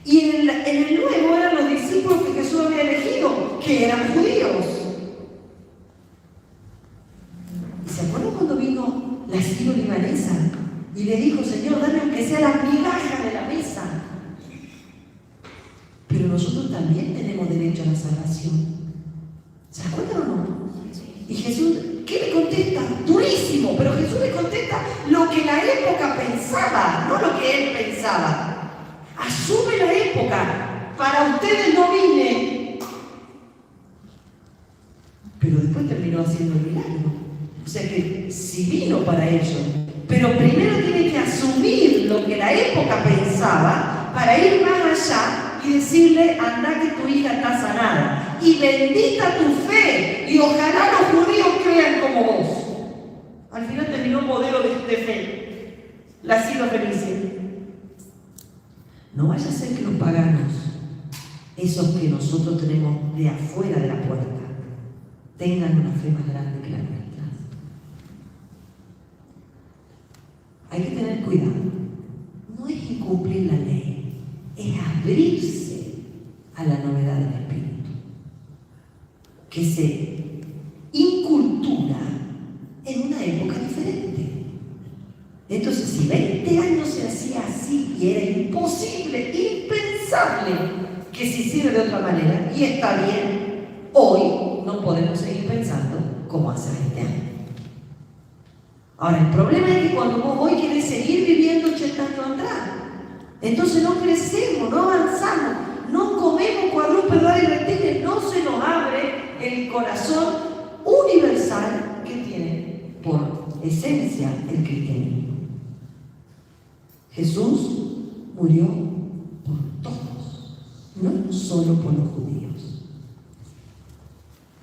Speaker 1: Y en el Nuevo eran los discípulos que Jesús había elegido, que eran judíos. ¿Y se acuerdan cuando vino la siro-libanesa y le dijo, Señor, dame aunque sea la migaja de la mesa? Pero nosotros también tenemos derecho a la salvación. ¿Se acuerdan o no? Y Jesús, ¿qué le contesta? Durísimo, pero Jesús le contesta lo que la época pensaba, no lo que él pensaba. Asume la época. Para ustedes no vine. Pero después terminó haciendo el milagro. O sea que sí vino para ellos. Pero primero tiene que asumir lo que la época pensaba para ir más allá y decirle, anda que tu hija está sanada. Y bendita tu fe. Y ojalá los judíos crean como vos. Al final terminó un modelo de fe. La Siro Fenicia. No vaya a ser que los paganos, esos que nosotros tenemos de afuera de la puerta, tengan una fe más grande que la nuestra. Hay que tener cuidado. No es incumplir la ley, es abrirse a la novedad del Espíritu, que se incultura en una época diferente. Entonces, si 20 años se hacía así y era imposible, impensable que se hiciera de otra manera, y está bien, hoy no podemos seguir pensando como hace 20 años. Ahora, el problema es que cuando vos hoy querés seguir viviendo 80 años atrás, entonces no crecemos, no avanzamos, no comemos cuadrúpedos y reptiles, no se nos abre el corazón universal que tiene por esencia el cristianismo. Jesús murió por todos, no solo por los judíos.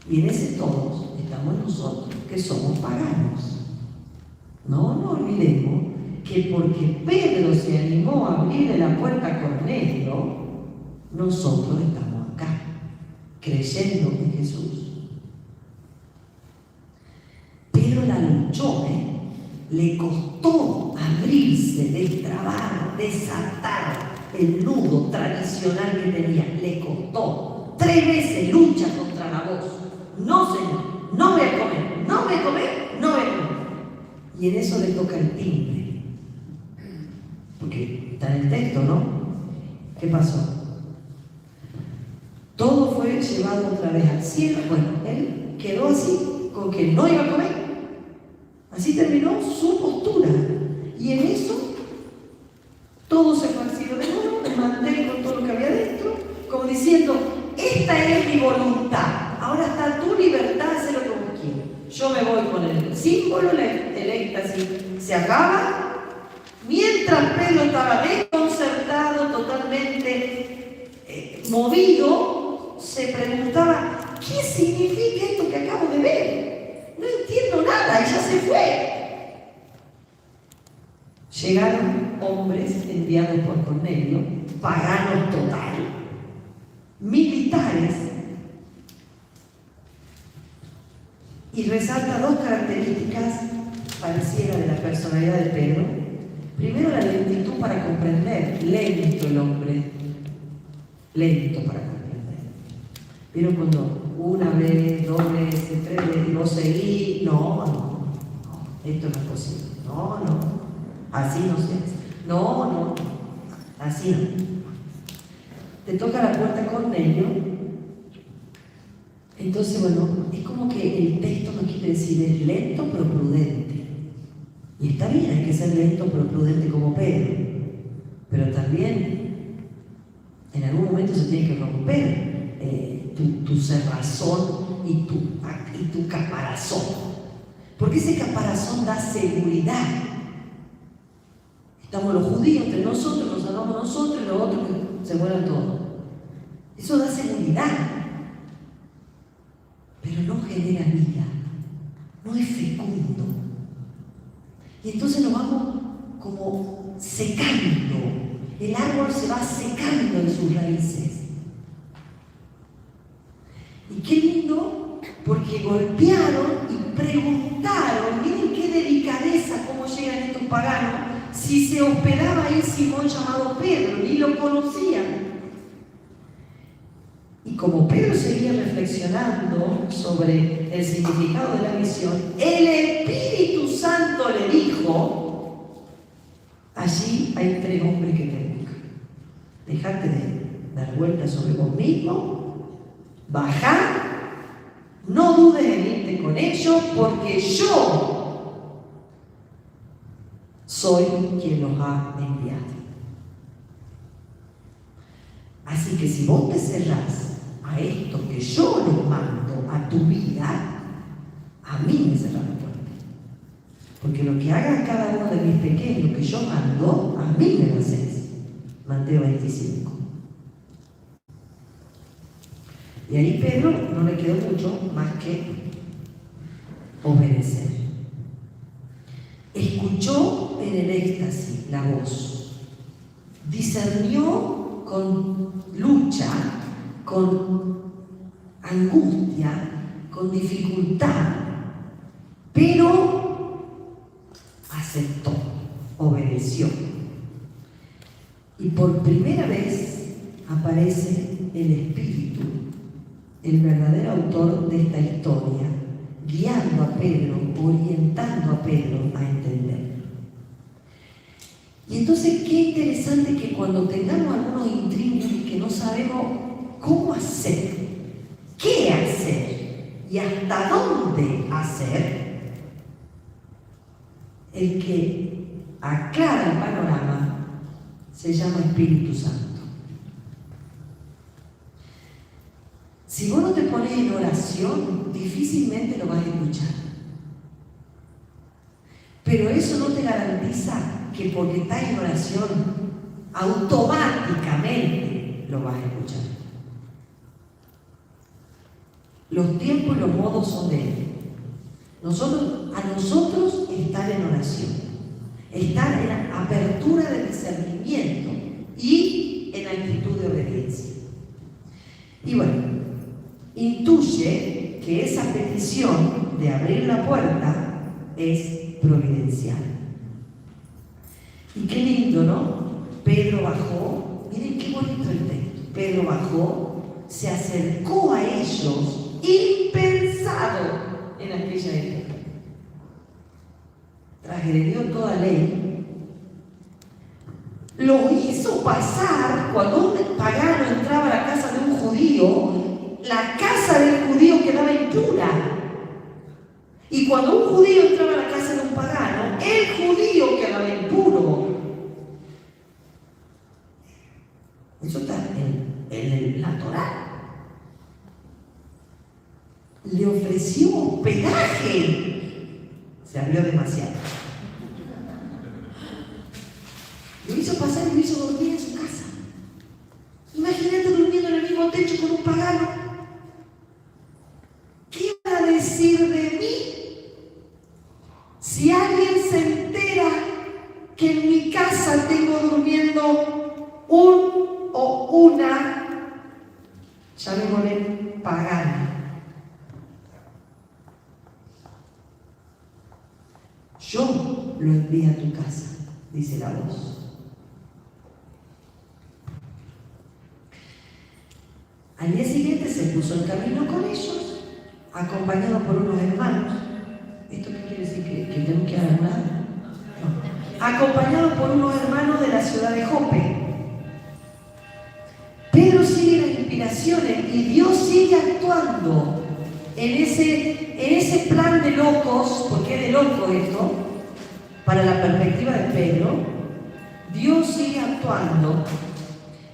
Speaker 1: Y en ese todos estamos nosotros, que somos paganos. No nos olvidemos que porque Pedro se animó a abrirle la puerta a Cornelio, nosotros estamos acá, creyendo en Jesús. Pedro la luchó, le costó abrirse, destrabar, desatar el nudo tradicional que tenía. Le costó. 3 veces lucha contra la voz. No, Señor, no voy a comer, no voy a comer, no voy a comer. Y en eso le toca el timbre. Porque está en el texto, ¿no? ¿Qué pasó? Todo fue llevado otra vez al cielo. Bueno, él quedó así, con que no iba a comer. Así terminó su postura. Y en eso, todo se fue al cielo de nuevo, me mandé con todo lo que había dentro, como diciendo, esta es mi voluntad. Ahora está tu libertad, haz lo que vos quieras. Yo me voy con el símbolo, el éxtasis se acaba. Mientras Pedro estaba desconcertado, totalmente movido, se preguntaba, ¿qué significa esto que acabo de ver? No entiendo nada, y ya se fue. Llegaron hombres enviados por Cornelio, paganos total, militares, y resalta dos características pareciera de la personalidad de Pedro. Primero, la lentitud para comprender, lento el hombre, lento para comprender. Pero cuando una vez, dos veces, tres veces, y vos seguís, no, esto no es posible, no, así no se hace, no, así no. Te toca la puerta Cornelio, entonces bueno, es como que el texto no quiere decir es lento pero prudente. Y está bien, hay que ser lento pero prudente como Pedro, pero también en algún momento se tiene que romper tu cerrazón y tu caparazón, porque ese caparazón da seguridad. Estamos los judíos entre nosotros, nos salvamos nosotros y los otros que se mueran todos. Eso da seguridad, pero no genera vida, no es fecundo. Y entonces nos vamos como secando, el árbol se va secando en sus raíces. Y qué lindo, porque golpearon y preguntaron, miren qué delicadeza cómo llegan estos paganos, si se hospedaba ahí Simón llamado Pedro, ni lo conocían. Y como Pedro seguía reflexionando sobre el significado de la misión, el Espíritu Santo le dijo, allí hay tres hombres que te buscan. Dejate de dar vueltas sobre vos mismo, bajá, no dudes en irte con ellos, porque yo soy quien los ha enviado. Así que si vos te cerrás a esto que yo los mando a tu vida, a mí me cerrará la puerta. Porque lo que haga cada uno de mis pequeños que yo mando, a mí me lo haces. Mateo 25. Y ahí Pedro no le quedó mucho más que obedecer. Escuchó en el éxtasis la voz, discernió con lucha, con angustia, con dificultad, pero aceptó, obedeció. Y por primera vez aparece el Espíritu, el verdadero autor de esta historia, guiando a Pedro, orientando a Pedro a entender. Y entonces qué interesante que cuando tengamos algunos intríngulis que no sabemos cómo hacer, qué hacer y hasta dónde hacer, el que aclara el panorama se llama Espíritu Santo. Si vos no te pones en oración, difícilmente lo vas a escuchar. Pero eso no te garantiza que porque estás en oración, automáticamente lo vas a escuchar. Los tiempos y los modos son de Él. A nosotros estar en oración, estar en la apertura de discernimiento y en actitud de obediencia. Y bueno, intuye que esa petición de abrir la puerta es providencial. Y qué lindo, ¿no? Pedro bajó, miren qué bonito el texto. Pedro bajó, se acercó a ellos, impensado en aquella época. Transgredió toda ley. Lo hizo pasar cuando un pagano entraba a la casa de un judío. La casa del judío quedaba impura. Y cuando un judío entraba a la casa de un pagano, el judío quedaba impuro. Eso está en la Torá. Le ofreció hospedaje. Se abrió demasiado. Lo hizo pasar y lo hizo dormir en su casa. Imagínate durmiendo en el mismo techo con un pagano. ¿Qué va a decir de mí? Si alguien se entera que en mi casa tengo durmiendo un o una, llamémosle pagano. Yo lo envío a tu casa, dice la voz. Al día siguiente se puso en camino con ellos, acompañado por unos hermanos. ¿Esto qué quiere decir? ¿Que tengo que hablar? No. Acompañado por unos hermanos de la ciudad de Jope. Pedro sigue las inspiraciones y Dios sigue actuando en ese plan de locos, porque es de loco esto, para la perspectiva de Pedro. Dios sigue actuando.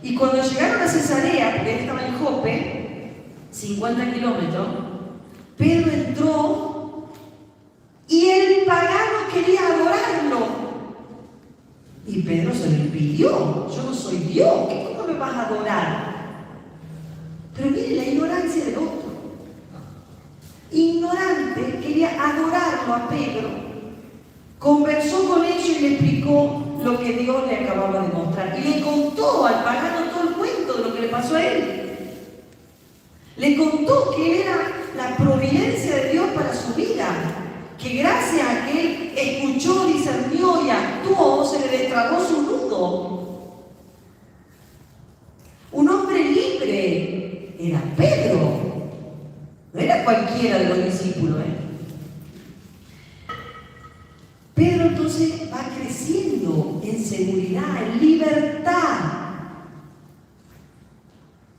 Speaker 1: Y cuando llegaron a Cesarea, porque él estaba en Jope, 50 kilómetros, Pedro entró y el pagano quería adorarlo. Y Pedro se lo impidió. Yo no soy Dios, ¿cómo me vas a adorar? Pero mire la ignorancia del otro. Ignorante, quería adorarlo a Pedro. Conversó con ellos y le explicó lo que Dios le acababa de mostrar. Y le contó al pagano todo el cuento de lo que le pasó a él. Le contó que era la providencia de Dios para su vida. Que gracias a que él escuchó, discernió y actuó, se le destrabó su nudo. Un hombre libre era Pedro. No era cualquiera de los discípulos, Pedro entonces va creciendo en seguridad, en libertad.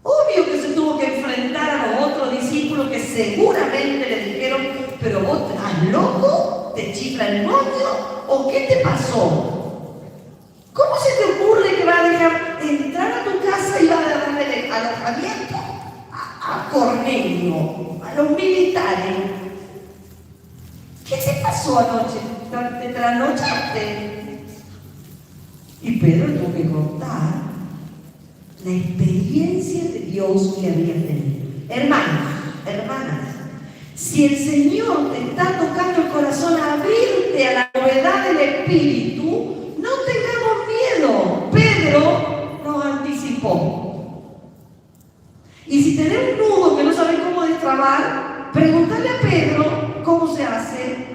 Speaker 1: Obvio que se tuvo que enfrentar a los otros discípulos que seguramente le dijeron: ¿pero vos estás loco? ¿Te chifla el moño? ¿O qué te pasó? ¿Cómo se te ocurre que va a dejar entrar a tu casa y va a darle alojamiento a Cornelio, a los militares? ¿Qué te pasó anoche? ¿Te trasnochaste? Y Pedro tuvo que contar la experiencia de Dios que había tenido. Hermanos, hermanas, si el Señor te está tocando el corazón a abrirte a la novedad del Espíritu, no tengamos miedo. Pedro nos anticipó. Y si tenés un nudo que no sabes cómo destrabar, pregúntale a Pedro cómo se hace.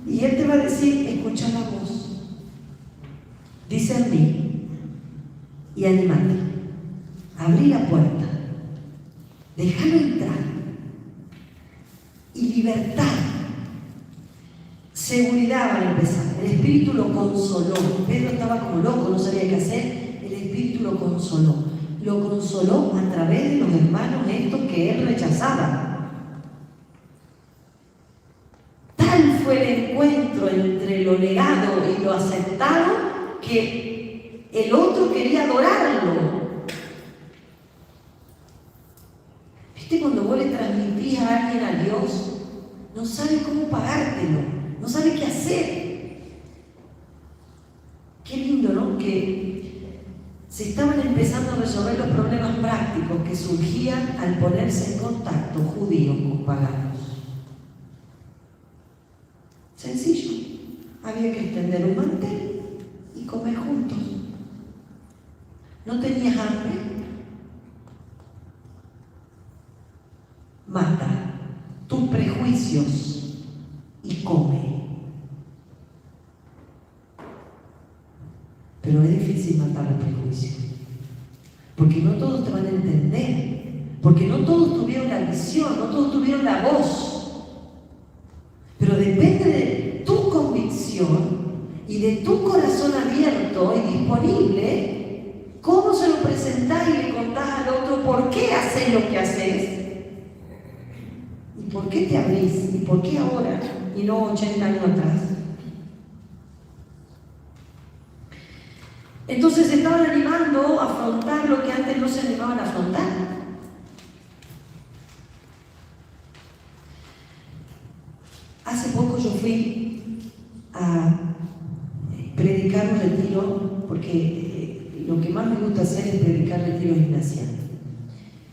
Speaker 1: Y él te va a decir: escucha la voz, discerní y animate, abrí la puerta, déjalo entrar. Y libertad, seguridad van a empezar. El Espíritu lo consoló. Pedro estaba como loco, no sabía qué hacer. El Espíritu lo consoló. Lo consoló a través de los hermanos estos que él rechazaba. Tal fue el encuentro entre lo negado y lo aceptado que el otro quería adorarlo. ¿Viste cuando vos le transmitís a alguien a Dios? No sabe cómo pagártelo, no sabe qué hacer. Qué lindo, ¿no? Que se estaban empezando a resolver los problemas prácticos que surgían al ponerse en contacto judíos con paganos. Sencillo, había que extender un mantel y comer juntos. ¿No tenías hambre? Mata tus prejuicios y come. Pero es difícil matar los prejuicios, porque no todos te van a entender, porque no todos tuvieron la visión, no todos tuvieron la voz. Pero depende de tu convicción y de tu corazón abierto y disponible, cómo se lo presentás y le contás al otro por qué haces lo que haces y por qué te abrís? ¿Y por qué ahora? Y no 80 años atrás. Entonces se estaban animando a afrontar lo que antes no se animaban a afrontar. Hace poco yo fui a predicar un retiro, porque lo que más me gusta hacer es predicar retiros ignacianos.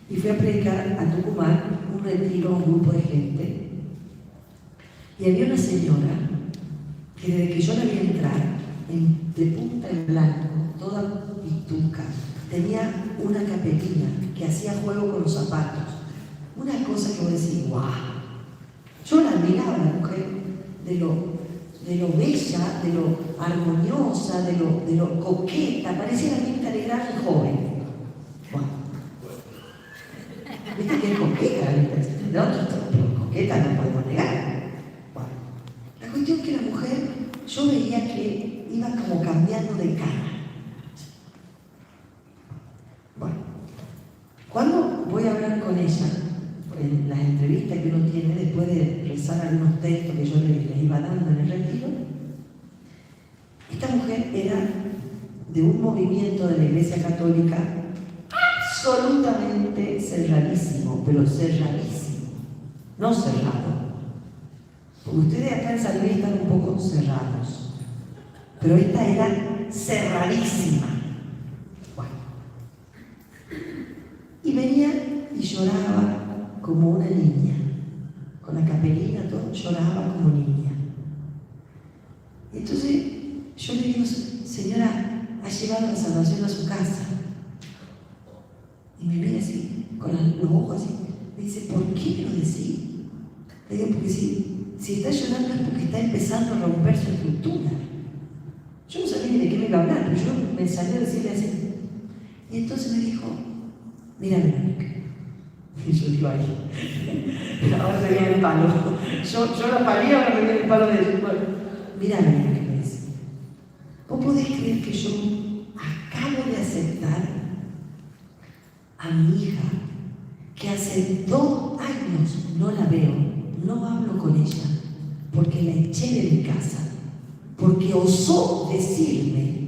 Speaker 1: Y fui a predicar a Tucumán, un retiro, un grupo de gente. Y había una señora que desde que yo la vi entrar, de punta en blanco, toda pituca, tenía una capelina que hacía juego con los zapatos. Una cosa que vos decís, ¡guau! Yo la admiraba a la mujer de lo bella, de lo armoniosa, de lo coqueta, parecía la Mirta Legrand joven. Bueno. Viste que es coqueta, de otros, pero coqueta no podemos negar. Bueno. La cuestión es que la mujer, yo veía que iba como cambiando de cara. Bueno, cuando voy a hablar con ella, en las entrevistas que uno tiene después de rezar algunos textos que yo les iba dando en el retiro, esta mujer era de un movimiento de la Iglesia Católica absolutamente cerradísimo, pero cerradísimo, no cerrado. Porque ustedes acá en San Luis están un poco cerrados, pero esta era cerradísima. Bueno. Y venía y lloraba como una niña, con la capelina, todo, lloraba como niña. Entonces yo le digo, señora, ha llevado la salvación a su casa. Y me mira así, con los ojos así, me dice, ¿por qué me lo decís? Le digo, porque si está llorando es porque está empezando a romper su estructura. Yo no sabía ni de qué me iba a hablar, pero yo me ensayé a decirle así. Y entonces me dijo, mira, Verónica. Y yo digo ahí, ahora me viene el palo. Yo la paría, ahora me viene el palo de decir, bueno, mira, Verónica, me dice, ¿vos podés creer que yo acabo de aceptar a mi hija, que hace 2 años no la veo, no hablo con ella, porque la eché de mi casa, porque osó decirme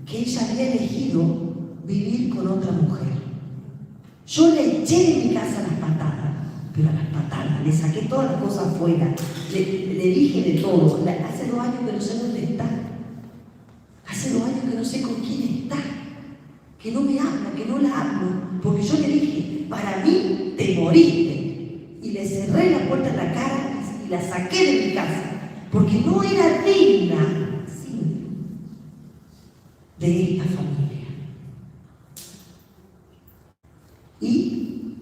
Speaker 1: que ella había elegido vivir con otra mujer? Yo le eché de mi casa a las patadas, pero a las patadas, le saqué todas las cosas afuera, le dije de todo. Hace 2 años que no sé dónde está, hace 2 años que no sé con quién está, que no me habla, que no la hablo, porque yo le dije, para mí te moriste, y le cerré la puerta en la cara y la saqué de mi casa, porque no era digna, sí, de esta familia. Y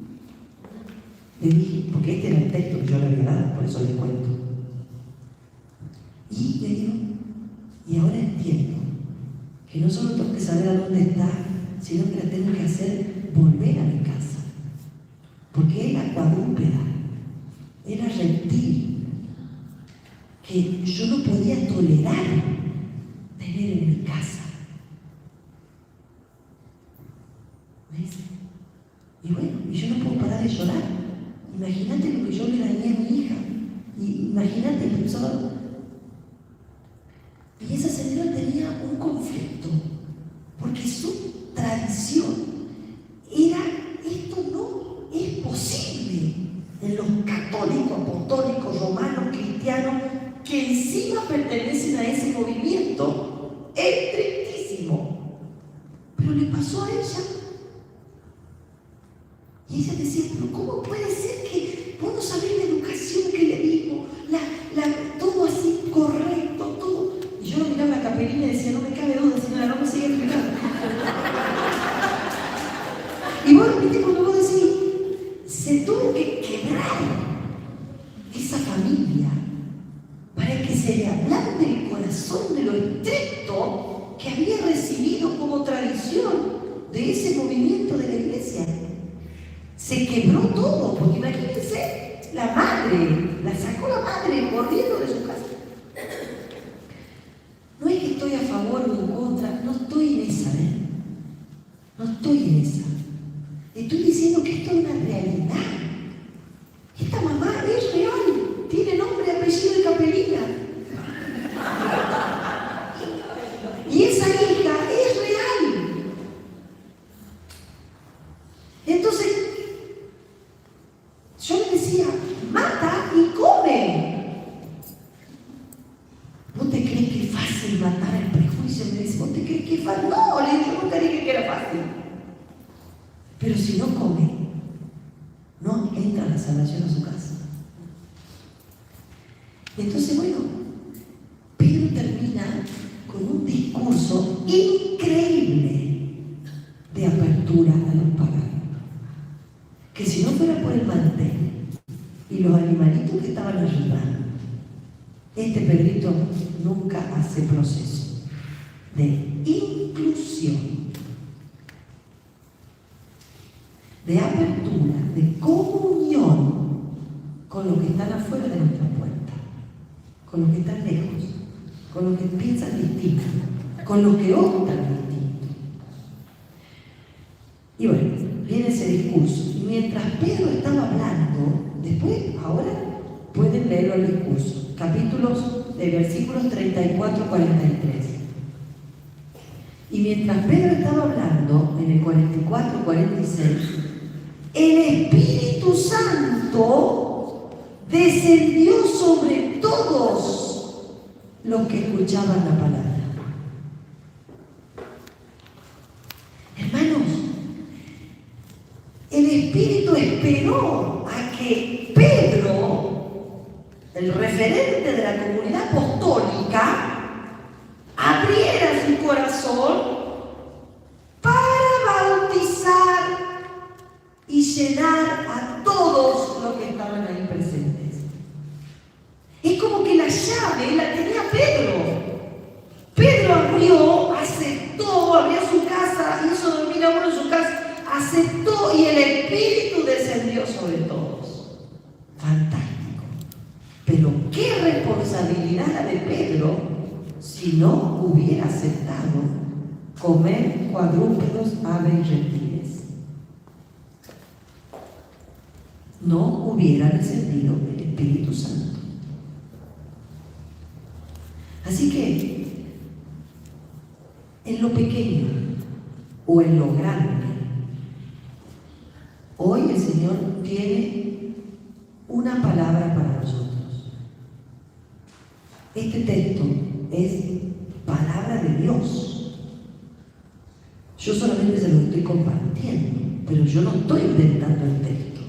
Speaker 1: le dije, porque este era el texto que yo le había dado, por eso les cuento. Y le digo, y ahora entiendo que no solo tengo que saber a dónde está, sino que la tengo que hacer volver a mi casa. Porque era cuadrúpeda, era reptil, que yo no podía tolerar tener en mi casa. ¿Ves? Y bueno, y yo no puedo parar de llorar. Imagínate lo que yo le dañé a mi hija. Y imagínate, profesor. Y esa señora tenía un conflicto, porque su tradición era, esto no es posible en los católicos, apostólicos, romanos, cristianos, que encima pertenecen a ese movimiento. Es tristísimo. Pero le pasó a ella. Y ella decía, pero ¿cómo puede ser que vos no sabés la educación que le dimos? Todo así correcto, todo. Y yo miraba la capelina y decía, no me cabe duda, señora, no me sigue explicando. Y bueno, viste, cuando vos decís, se tuvo que quebrar esa familia para que se le ablande el corazón de lo estricto que había recibido como tradición de ese movimiento de la iglesia. Se quebró todo, porque imagínense, la madre, la sacó la madre corriendo de su casa. No es que estoy a favor o en contra, no estoy en esa, no estoy en esa. Estoy diciendo que esto es una realidad. Esta mamá es real. papelina. Y esa hija es real. Entonces, yo le decía, mata y come. ¿Vos te crees que es fácil matar el prejuicio? Me dice, ¿vos te crees que es fácil? No, le dije, yo nunca dije que era fácil. Pero si no come, no entra la salvación a su casa. Entonces, bueno, Pedro termina con un discurso increíble de apertura a los paganos. Que si no fuera por el mantel y los animalitos que estaban arriba, este Pedrito nunca hace proceso de inclusión, de apertura, de comunión con los que están afuera de nuestra puerta, con los que están lejos, con los que piensan distinto, con los que optan distinto. Y bueno, viene ese discurso. Y mientras Pedro estaba hablando, después, ahora pueden leerlo el discurso, capítulos de versículos 34 43. Y mientras Pedro estaba hablando, en el 44-46, el Espíritu Santo descendió sobre todos los que escuchaban la palabra. Hermanos, el Espíritu esperó a que Pedro, el referente de la comunidad apostólica, abriera su corazón para bautizar y llenar a todos los que estaban ahí presentes. Es como que la llave la tenía Pedro. Pedro abrió, aceptó, abrió su casa, hizo dormir a uno en su casa, aceptó y el Espíritu descendió sobre todos. Fantástico. Pero qué responsabilidad la de Pedro si no hubiera aceptado comer cuadrúpedos, aves y reptiles. No hubiera descendido el Espíritu Santo. Así que, en lo pequeño o en lo grande, hoy el Señor tiene una palabra para nosotros. Este texto es palabra de Dios. Yo solamente se lo estoy compartiendo, pero yo no estoy inventando el texto,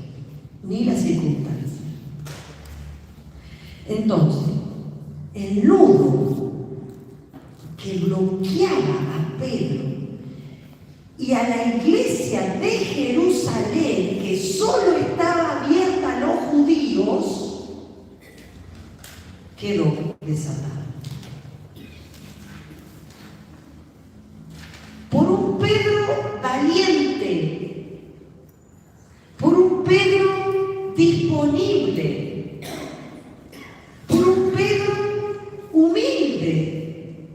Speaker 1: ni las circunstancias. Entonces, el nudo que bloqueaba a Pedro y a la iglesia de Jerusalén, que solo estaba abierta a los judíos, quedó desatado. Por un Pedro valiente, por un Pedro disponible, por un Pedro humilde,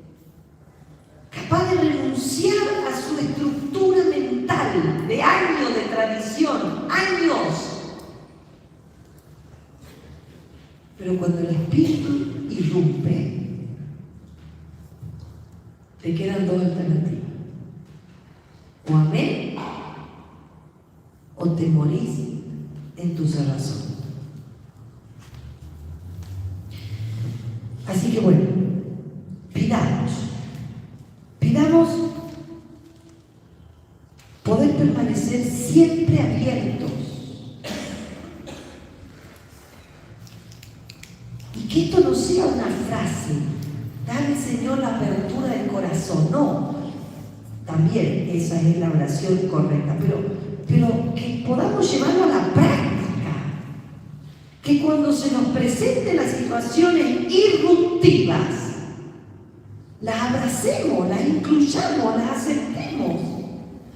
Speaker 1: capaz de renunciar a su estructura mental de años de tradición, años. Pero cuando el Espíritu irrumpe, te quedan dos alternativas. O amén, o te morís en tu cerrazón. Así que bueno, pidamos poder permanecer siempre abiertos. Y que esto no sea una frase, dame Señor la apertura del corazón, no. También esa es la oración correcta, pero que podamos llevarlo a la práctica. Que cuando se nos presenten las situaciones irruptivas, las abracemos, las incluyamos, las aceptemos.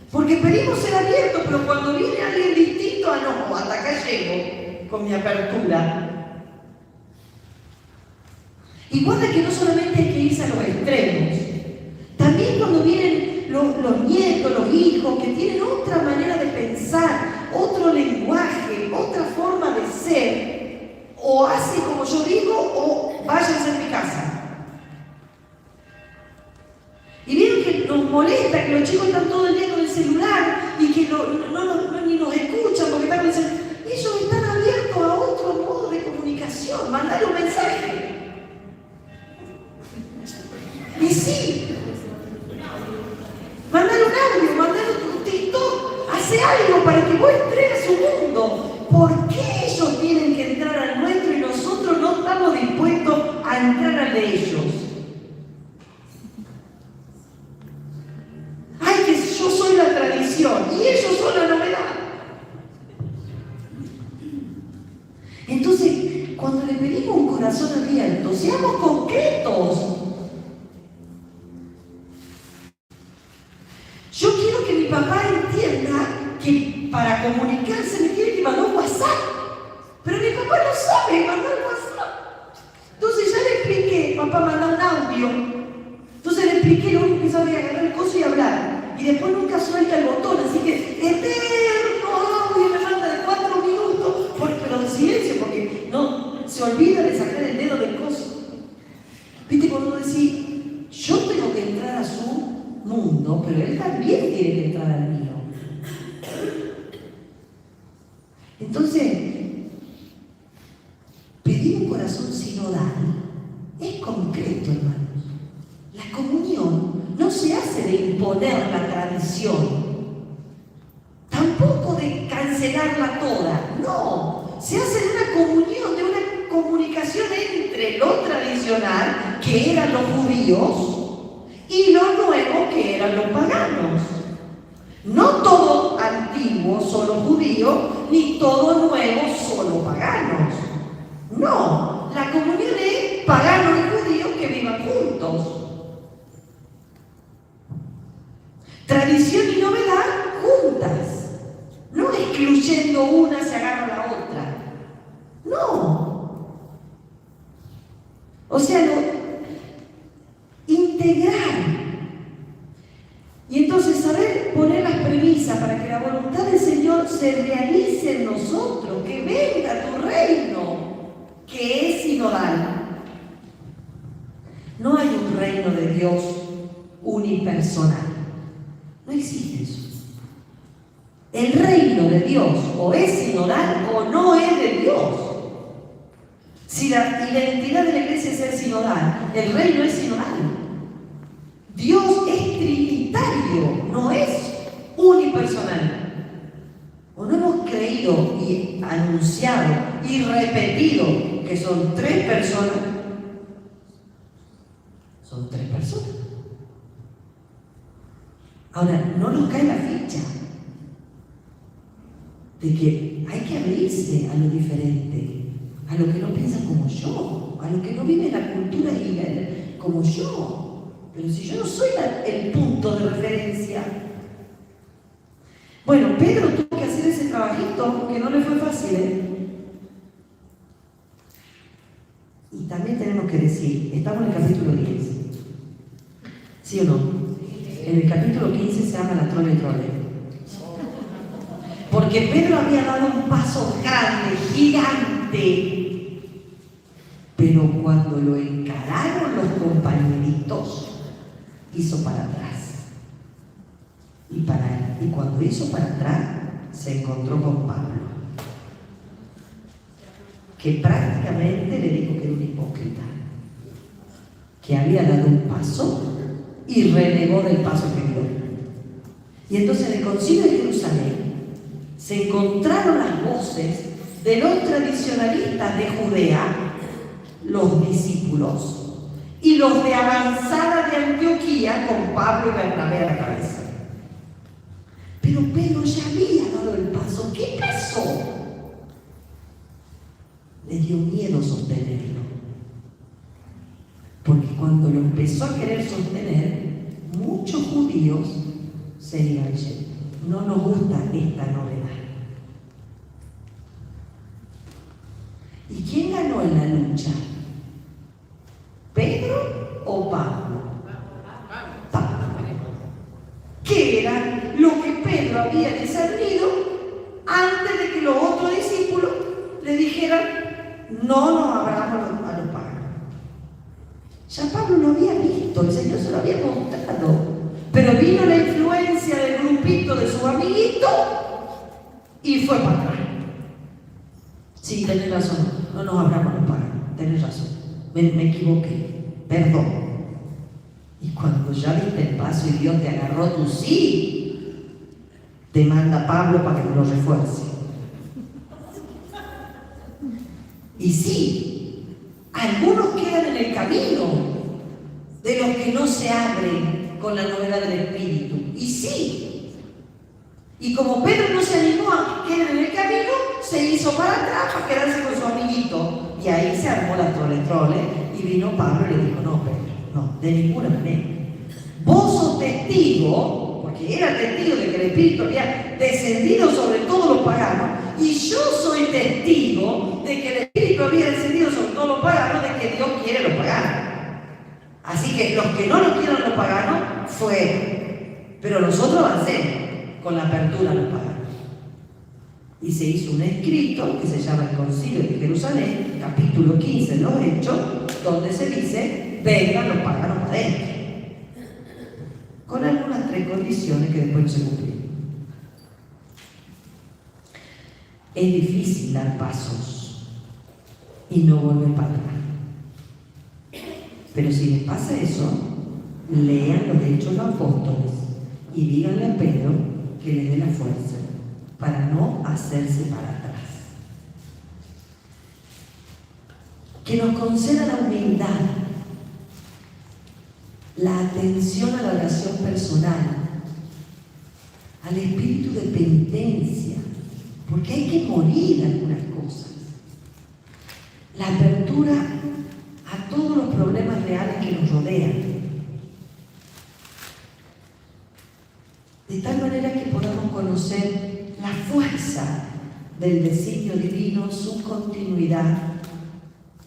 Speaker 1: Porque pedimos ser abiertos, pero cuando viene alguien distinto, no, hasta acá llego con mi apertura. Igual de que no solamente hay que irse a los extremos, también cuando vienen los nietos, los hijos, que tienen otra manera de pensar, otro lenguaje, otra forma de ser, o hace como yo digo, o váyanse a mi casa. Y vieron que nos molesta que los chicos están todo el día con el celular y que ni nos escuchan porque están diciendo, ellos están abiertos a otro modo de comunicación, mandale un mensaje. Y sí, mandale un audio, mandale un TikTok, hace algo para que vos entres a su mundo. ¿Por qué ellos tienen que entrar al nuestro y nosotros no estamos dispuestos a entrar al de ellos? Ay, que yo soy la tradición y ellos son la novedad. Entonces, cuando le pedimos un corazón abierto, seamos concretos. Yo quiero que mi papá entienda que para comunicarse me tiene que mandar un WhatsApp. Pero mi papá no sabe mandar WhatsApp. Entonces ya le expliqué, papá manda un audio. Entonces le expliqué, lo único que sabe agarrar el coso y hablar. Y después nunca suelta el botón, así que eterno audio me manda de 4 minutos, pero de silencio, porque no se olvida de sacar el dedo del coso. ¿Viste? Cuando decís, yo tengo que entrar a su mundo, pero él también tiene que entrar al mío. Entonces, pedir un corazón sinodal es concreto, hermanos. La comunión no se hace de imponer la tradición, tampoco de cancelarla toda, no. Se hace de una comunión, de una comunicación entre lo tradicional, que eran los judíos, y lo nuevo, que eran los paganos. No todo antiguo, solo judío, ni todo nuevo, solo paganos. No, la comunión es paganos y judíos que vivan juntos. Tradición y novedad juntas, no excluyendo una se agarra a la otra. No. O sea, integrar. Y entonces saber poner las premisas para que la voluntad del Señor se realice en nosotros, que venga tu reino, que es sinodal. No hay un reino de Dios unipersonal. No existe eso. El reino de Dios o es sinodal o no es de Dios. Si la identidad de la iglesia es ser sinodal, el reino es sinodal. Dios es trinitario, no es unipersonal. ¿O no hemos creído y anunciado y repetido que son 3 personas? Son 3 personas. Ahora, no nos cae la ficha de que hay que abrirse a lo diferente, a lo que no piensa como yo, a lo que no vive la cultura como yo. Pero si yo no soy el punto de referencia. Bueno, Pedro tuvo que hacer ese trabajito que no le fue fácil, ¿eh? Y también tenemos que decir, estamos en el capítulo 10. ¿Sí o no? En el capítulo 15 se llama la trole trole. Porque Pedro había dado un paso grande, gigante. Pero cuando lo encararon los compañeritos, hizo para atrás. Y cuando hizo para atrás, se encontró con Pablo, que prácticamente le dijo que era un hipócrita, que había dado un paso y renegó del paso que dio. Y entonces en el concilio de Jerusalén se encontraron las voces de los tradicionalistas de Judea, los discípulos, y los de avanzada de Antioquía con Pablo y Bernabé a la cabeza. Pero Pedro ya había dado el paso. ¿Qué pasó? Le dio miedo sostenerlo. Porque cuando lo empezó a querer sostener, muchos judíos se iban yendo. No nos gusta esta novedad. ¿Y quién ganó en la lucha? ¿Pedro o Pablo? Pablo. ¿Qué era lo que Pedro había discernido antes de que los otros discípulos le dijeran, no nos abramos a los paganos? Ya Pablo lo había visto, el Señor se lo había mostrado. Pero vino la influencia del grupito de su amiguito y fue para atrás. Sí, tenés razón, no nos hablamos los paganos, tenés razón, me equivoqué, perdón. Y cuando ya diste el paso y Dios te agarró tu sí, te manda Pablo para que lo refuerce. Y sí, algunos quedan en el camino de los que no se abren con la novedad del Espíritu. Y sí. Y como Pedro no se animó a quedar en el camino, se hizo para atrás para quedarse con su amiguito. Y ahí se armó la trole y vino Pablo y le dijo, no, Pedro, no, de ninguna manera. Vos sos testigo, porque era testigo de que el Espíritu había descendido sobre todos los paganos, y yo soy testigo de que el Espíritu había descendido sobre todos los paganos, de que Dios quiere los paganos. Así que los que no lo quieren los paganos, fueron. Pero nosotros avancemos con la apertura a los paganos. Y se hizo un escrito que se llama el Concilio de Jerusalén, capítulo 15 de los Hechos, donde se dice, vengan los paganos para adentro. Con algunas 3 condiciones que después se cumplieron. Es difícil dar pasos y no volver para atrás. Pero si les pasa eso, lean los Hechos de los Apóstoles y díganle a Pedro que le dé la fuerza para no hacerse para atrás. Que nos conceda la humildad, la atención a la oración personal, al espíritu de penitencia, porque hay que morir algunas cosas. La apertura a todos los problemas reales que nos rodean. De tal manera que podamos conocer la fuerza del designio divino, su continuidad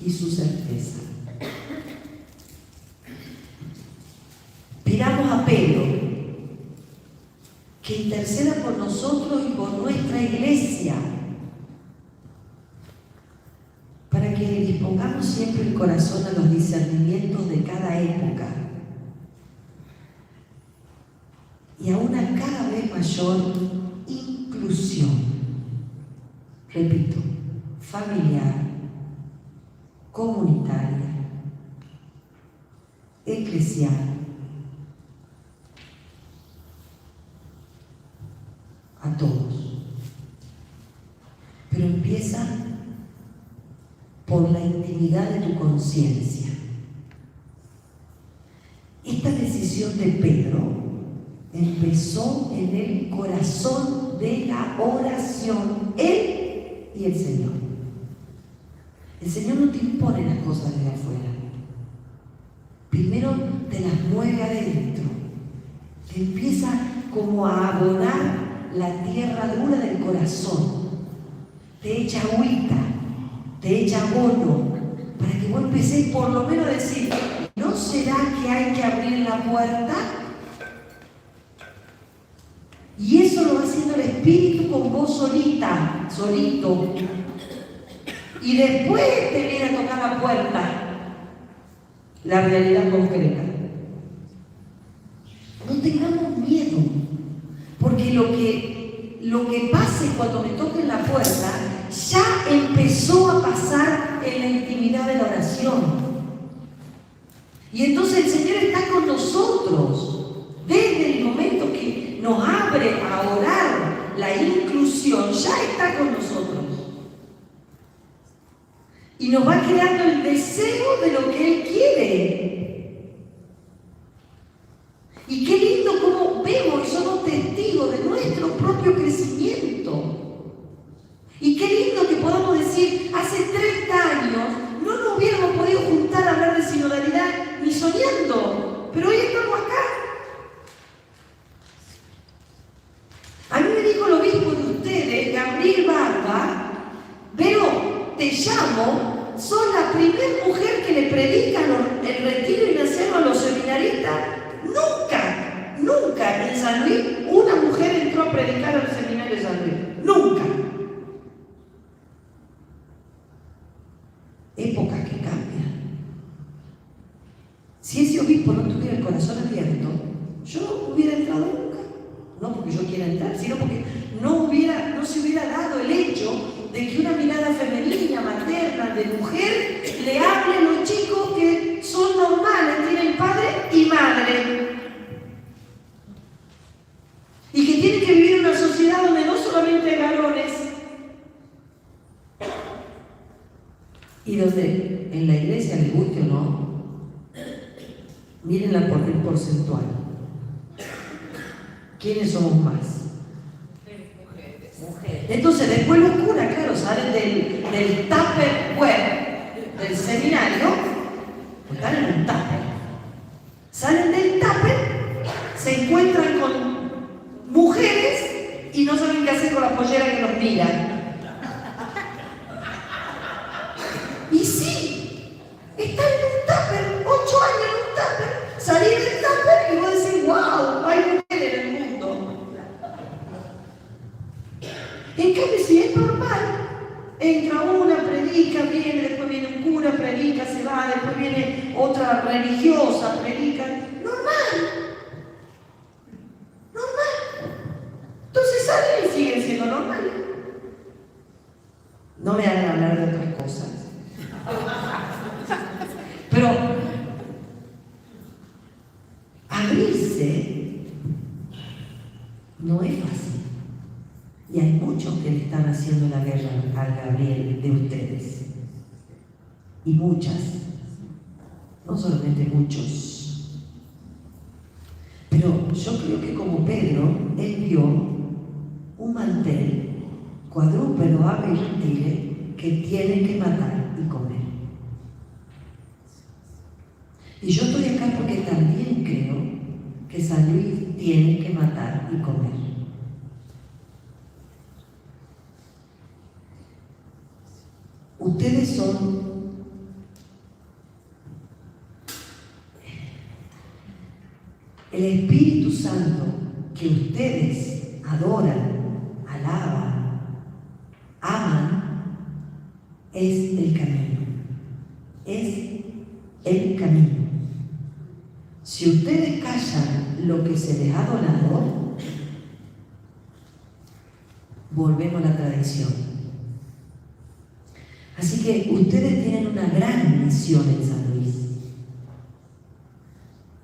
Speaker 1: y su certeza. Pidamos a Pedro que interceda por nosotros y por nuestra iglesia, para que dispongamos siempre el corazón a los discernimientos de cada época y a una cada vez mayor inclusión, repito, familiar, comunitaria, eclesial, a todos. Pero empieza por la intimidad de tu conciencia. Esta decisión de Pedro empezó en el corazón de la oración, él y el Señor. El Señor no te impone las cosas desde afuera. Primero te las mueve adentro. Te empieza como a abonar la tierra dura del corazón. Te echa agüita, te echa abono, para que vos empecés por lo menos a decir, ¿no será que hay que abrir la puerta? Y eso lo va haciendo el Espíritu con vos solita, solito. Y después te viene a tocar la puerta, la realidad concreta. No tengamos miedo, porque lo que pase cuando me toquen la puerta ya empezó a pasar en la intimidad de la oración. Y entonces el Señor está con nosotros. Desde el momento que nos abre a orar la inclusión, ya está con nosotros. Y nos va creando el deseo de lo que Él quiere. Y qué lindo como vemos y somos testigos de nuestro propio crecimiento. Y qué lindo que podamos decir, hace 30 años no nos hubiéramos podido juntar a hablar de sinodalidad ni soñando, pero hoy estamos acá. A mí me dijo el obispo de ustedes, Gabriel Barba, Vero, te llamo, sos la primera mujer que le predica el retiro ignaciano a los seminaristas. Nunca en San Luis una mujer entró a predicar al seminario de San Luis. Nunca. Épocas que cambian. de mujer le hable a los chicos que son normales, tienen padre y madre. Y que tienen que vivir en una sociedad donde no solamente hay varones. Y donde en la iglesia, les guste o no, mírenla por el porcentual. ¿Quiénes somos más? Mujeres. Entonces después los curas, claro, salen del Tupperware del seminario, están en un tupper. Salen del tupper, se encuentran con mujeres y no saben qué hacer con la pollera que los mira. Y sí, están en un tupper, 8 años en un tupper, salir del tupper y vos decís, wow, hay mujeres en el mundo. En cambio, si es normal, entra una, predica, viene, después viene un cura, predica, se va, después viene otra religiosa, predica. Normal. Entonces salen y siguen siendo normales. No me hagan hablar de otras cosas. Pero abrirse no es fácil. Y hay muchos que le están haciendo la guerra al Gabriel de ustedes. Y muchas. No solamente muchos. Pero yo creo que como Pedro, él vio un mantel cuadrúpedo, ave y reptil que tiene que matar y comer. Y yo estoy acá porque también creo que San Luis tiene que matar y comer. Ustedes son el Espíritu Santo que ustedes adoran, alaban, aman, es el camino. Es el camino. Si ustedes callan lo que se les ha donado, volvemos a la tradición. Así que ustedes tienen una gran misión en San Luis.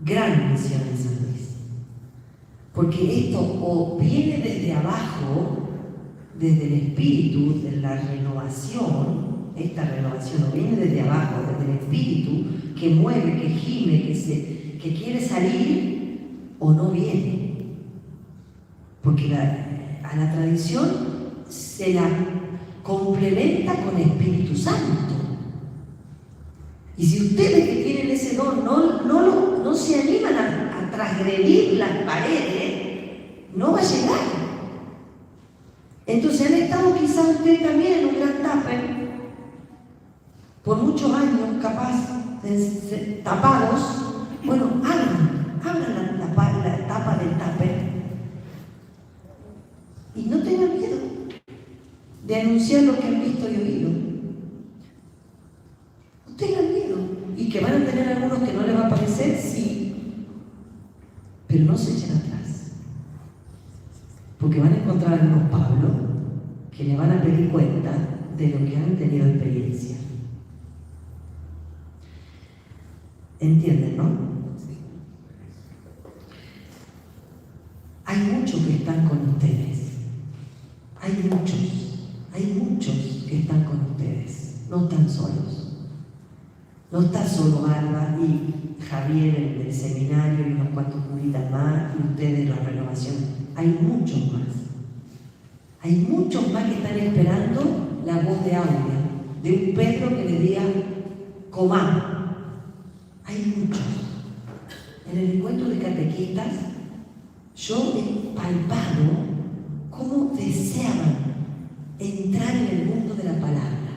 Speaker 1: Gran misión en San Luis. Porque esto o viene desde abajo, desde el espíritu, de la renovación, esta renovación o viene desde abajo, desde el espíritu, que mueve, que gime, que quiere salir, o no viene. Porque a la tradición se la complementa con Espíritu Santo. Y si ustedes que tienen ese don no se animan a transgredir las paredes, no va a llegar. Entonces han estado quizás ustedes también en un gran tupper, por muchos años capaz, tapados. Bueno, abran la tapa del tupper y no tengan miedo de anunciar lo que han visto y oído. No tengan miedo. Y que van a tener algunos que no les va a parecer, sí. Pero no se echen atrás. Porque van a encontrar algunos Pablos que le van a pedir cuenta de lo que han tenido experiencia. ¿Entienden, no? Hay muchos que están con ustedes. Hay muchos que están con ustedes. No están solos. No está solo Alba y Javier, el del seminario, y unos cuantos curitas más, y ustedes la renovación. Hay muchos más. Hay muchos más que están esperando la voz de Aurea, de un Pedro que le diga, comamos. Hay muchos. En el encuentro de catequistas, yo he palpado cómo deseaban entrar en el mundo de la palabra.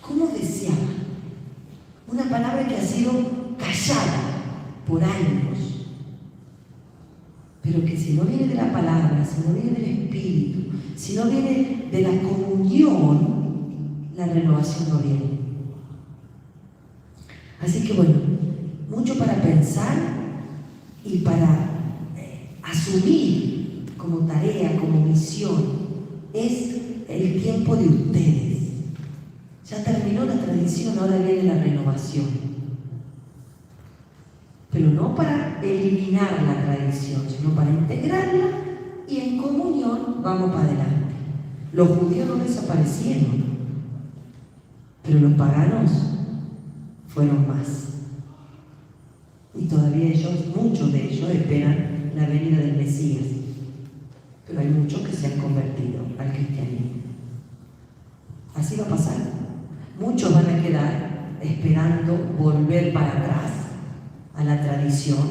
Speaker 1: ¿Cómo deseaban? Una palabra que ha sido callada por años, pero que si no viene de la palabra, si no viene del Espíritu, si no viene de la comunión, la renovación no viene. Así que bueno, mucho para pensar y para asumir como tarea, como misión. Es el tiempo de ustedes. Ya Ya terminó la tradición, ahora viene la renovación. Pero no para eliminar la tradición, sino para integrarla y en comunión vamos para adelante. Los judíos no desaparecieron, pero los paganos fueron más. Y todavía muchos de ellos esperan la venida del Mesías. Pero hay muchos que se han convertido al cristianismo. Así va a pasar. Muchos van a quedar esperando volver para atrás a la tradición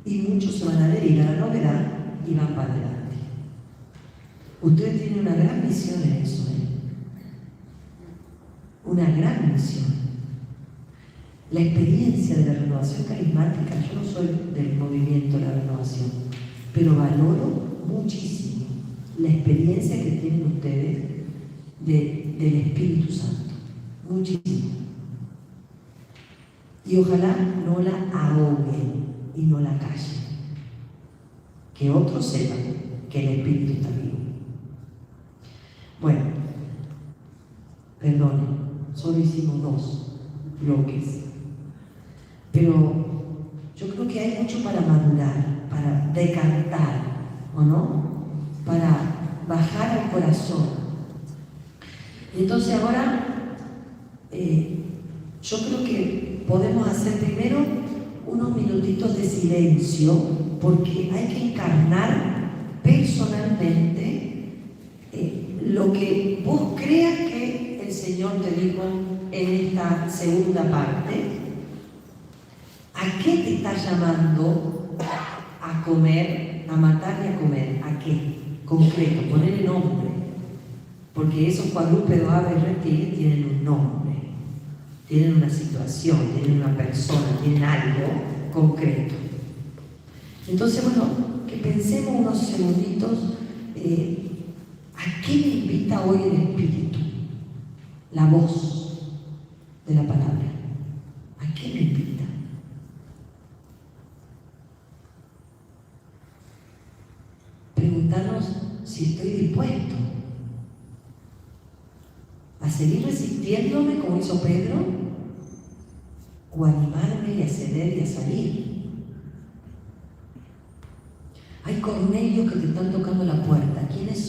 Speaker 1: y muchos se van a adherir a la novedad y van para adelante. Ustedes tienen una gran misión en eso, una gran misión. La experiencia de la renovación carismática, yo no soy del movimiento de la renovación, pero valoro muchísimo la experiencia que tienen ustedes del Espíritu Santo, muchísimo. Y ojalá no la ahoguen y no la callen, que otros sepan que el Espíritu está vivo. Bueno, perdonen, solo hicimos 2 bloques, pero yo creo que hay mucho para madurar, para decantar, ¿o no? Para bajar al corazón. Y entonces ahora yo creo que podemos hacer primero unos minutitos de silencio, porque hay que encarnar personalmente lo que vos creas que el Señor te dijo en esta segunda parte. ¿A qué te está llamando a comer, a matar y a comer? ¿A qué? Concreto, ponerle nombre. Porque esos cuadrúpedos, aves, reptiles tienen un nombre, tienen una situación, tienen una persona, tienen algo concreto. Entonces, bueno, que pensemos unos segunditos, ¿a qué me invita hoy el Espíritu? La voz de la palabra. ¿A qué me invita? Preguntarnos si estoy dispuesto a seguir resistiéndome como hizo Pedro, o animarme y a ceder y a salir. Hay Cornelios que te están tocando la puerta. ¿Quiénes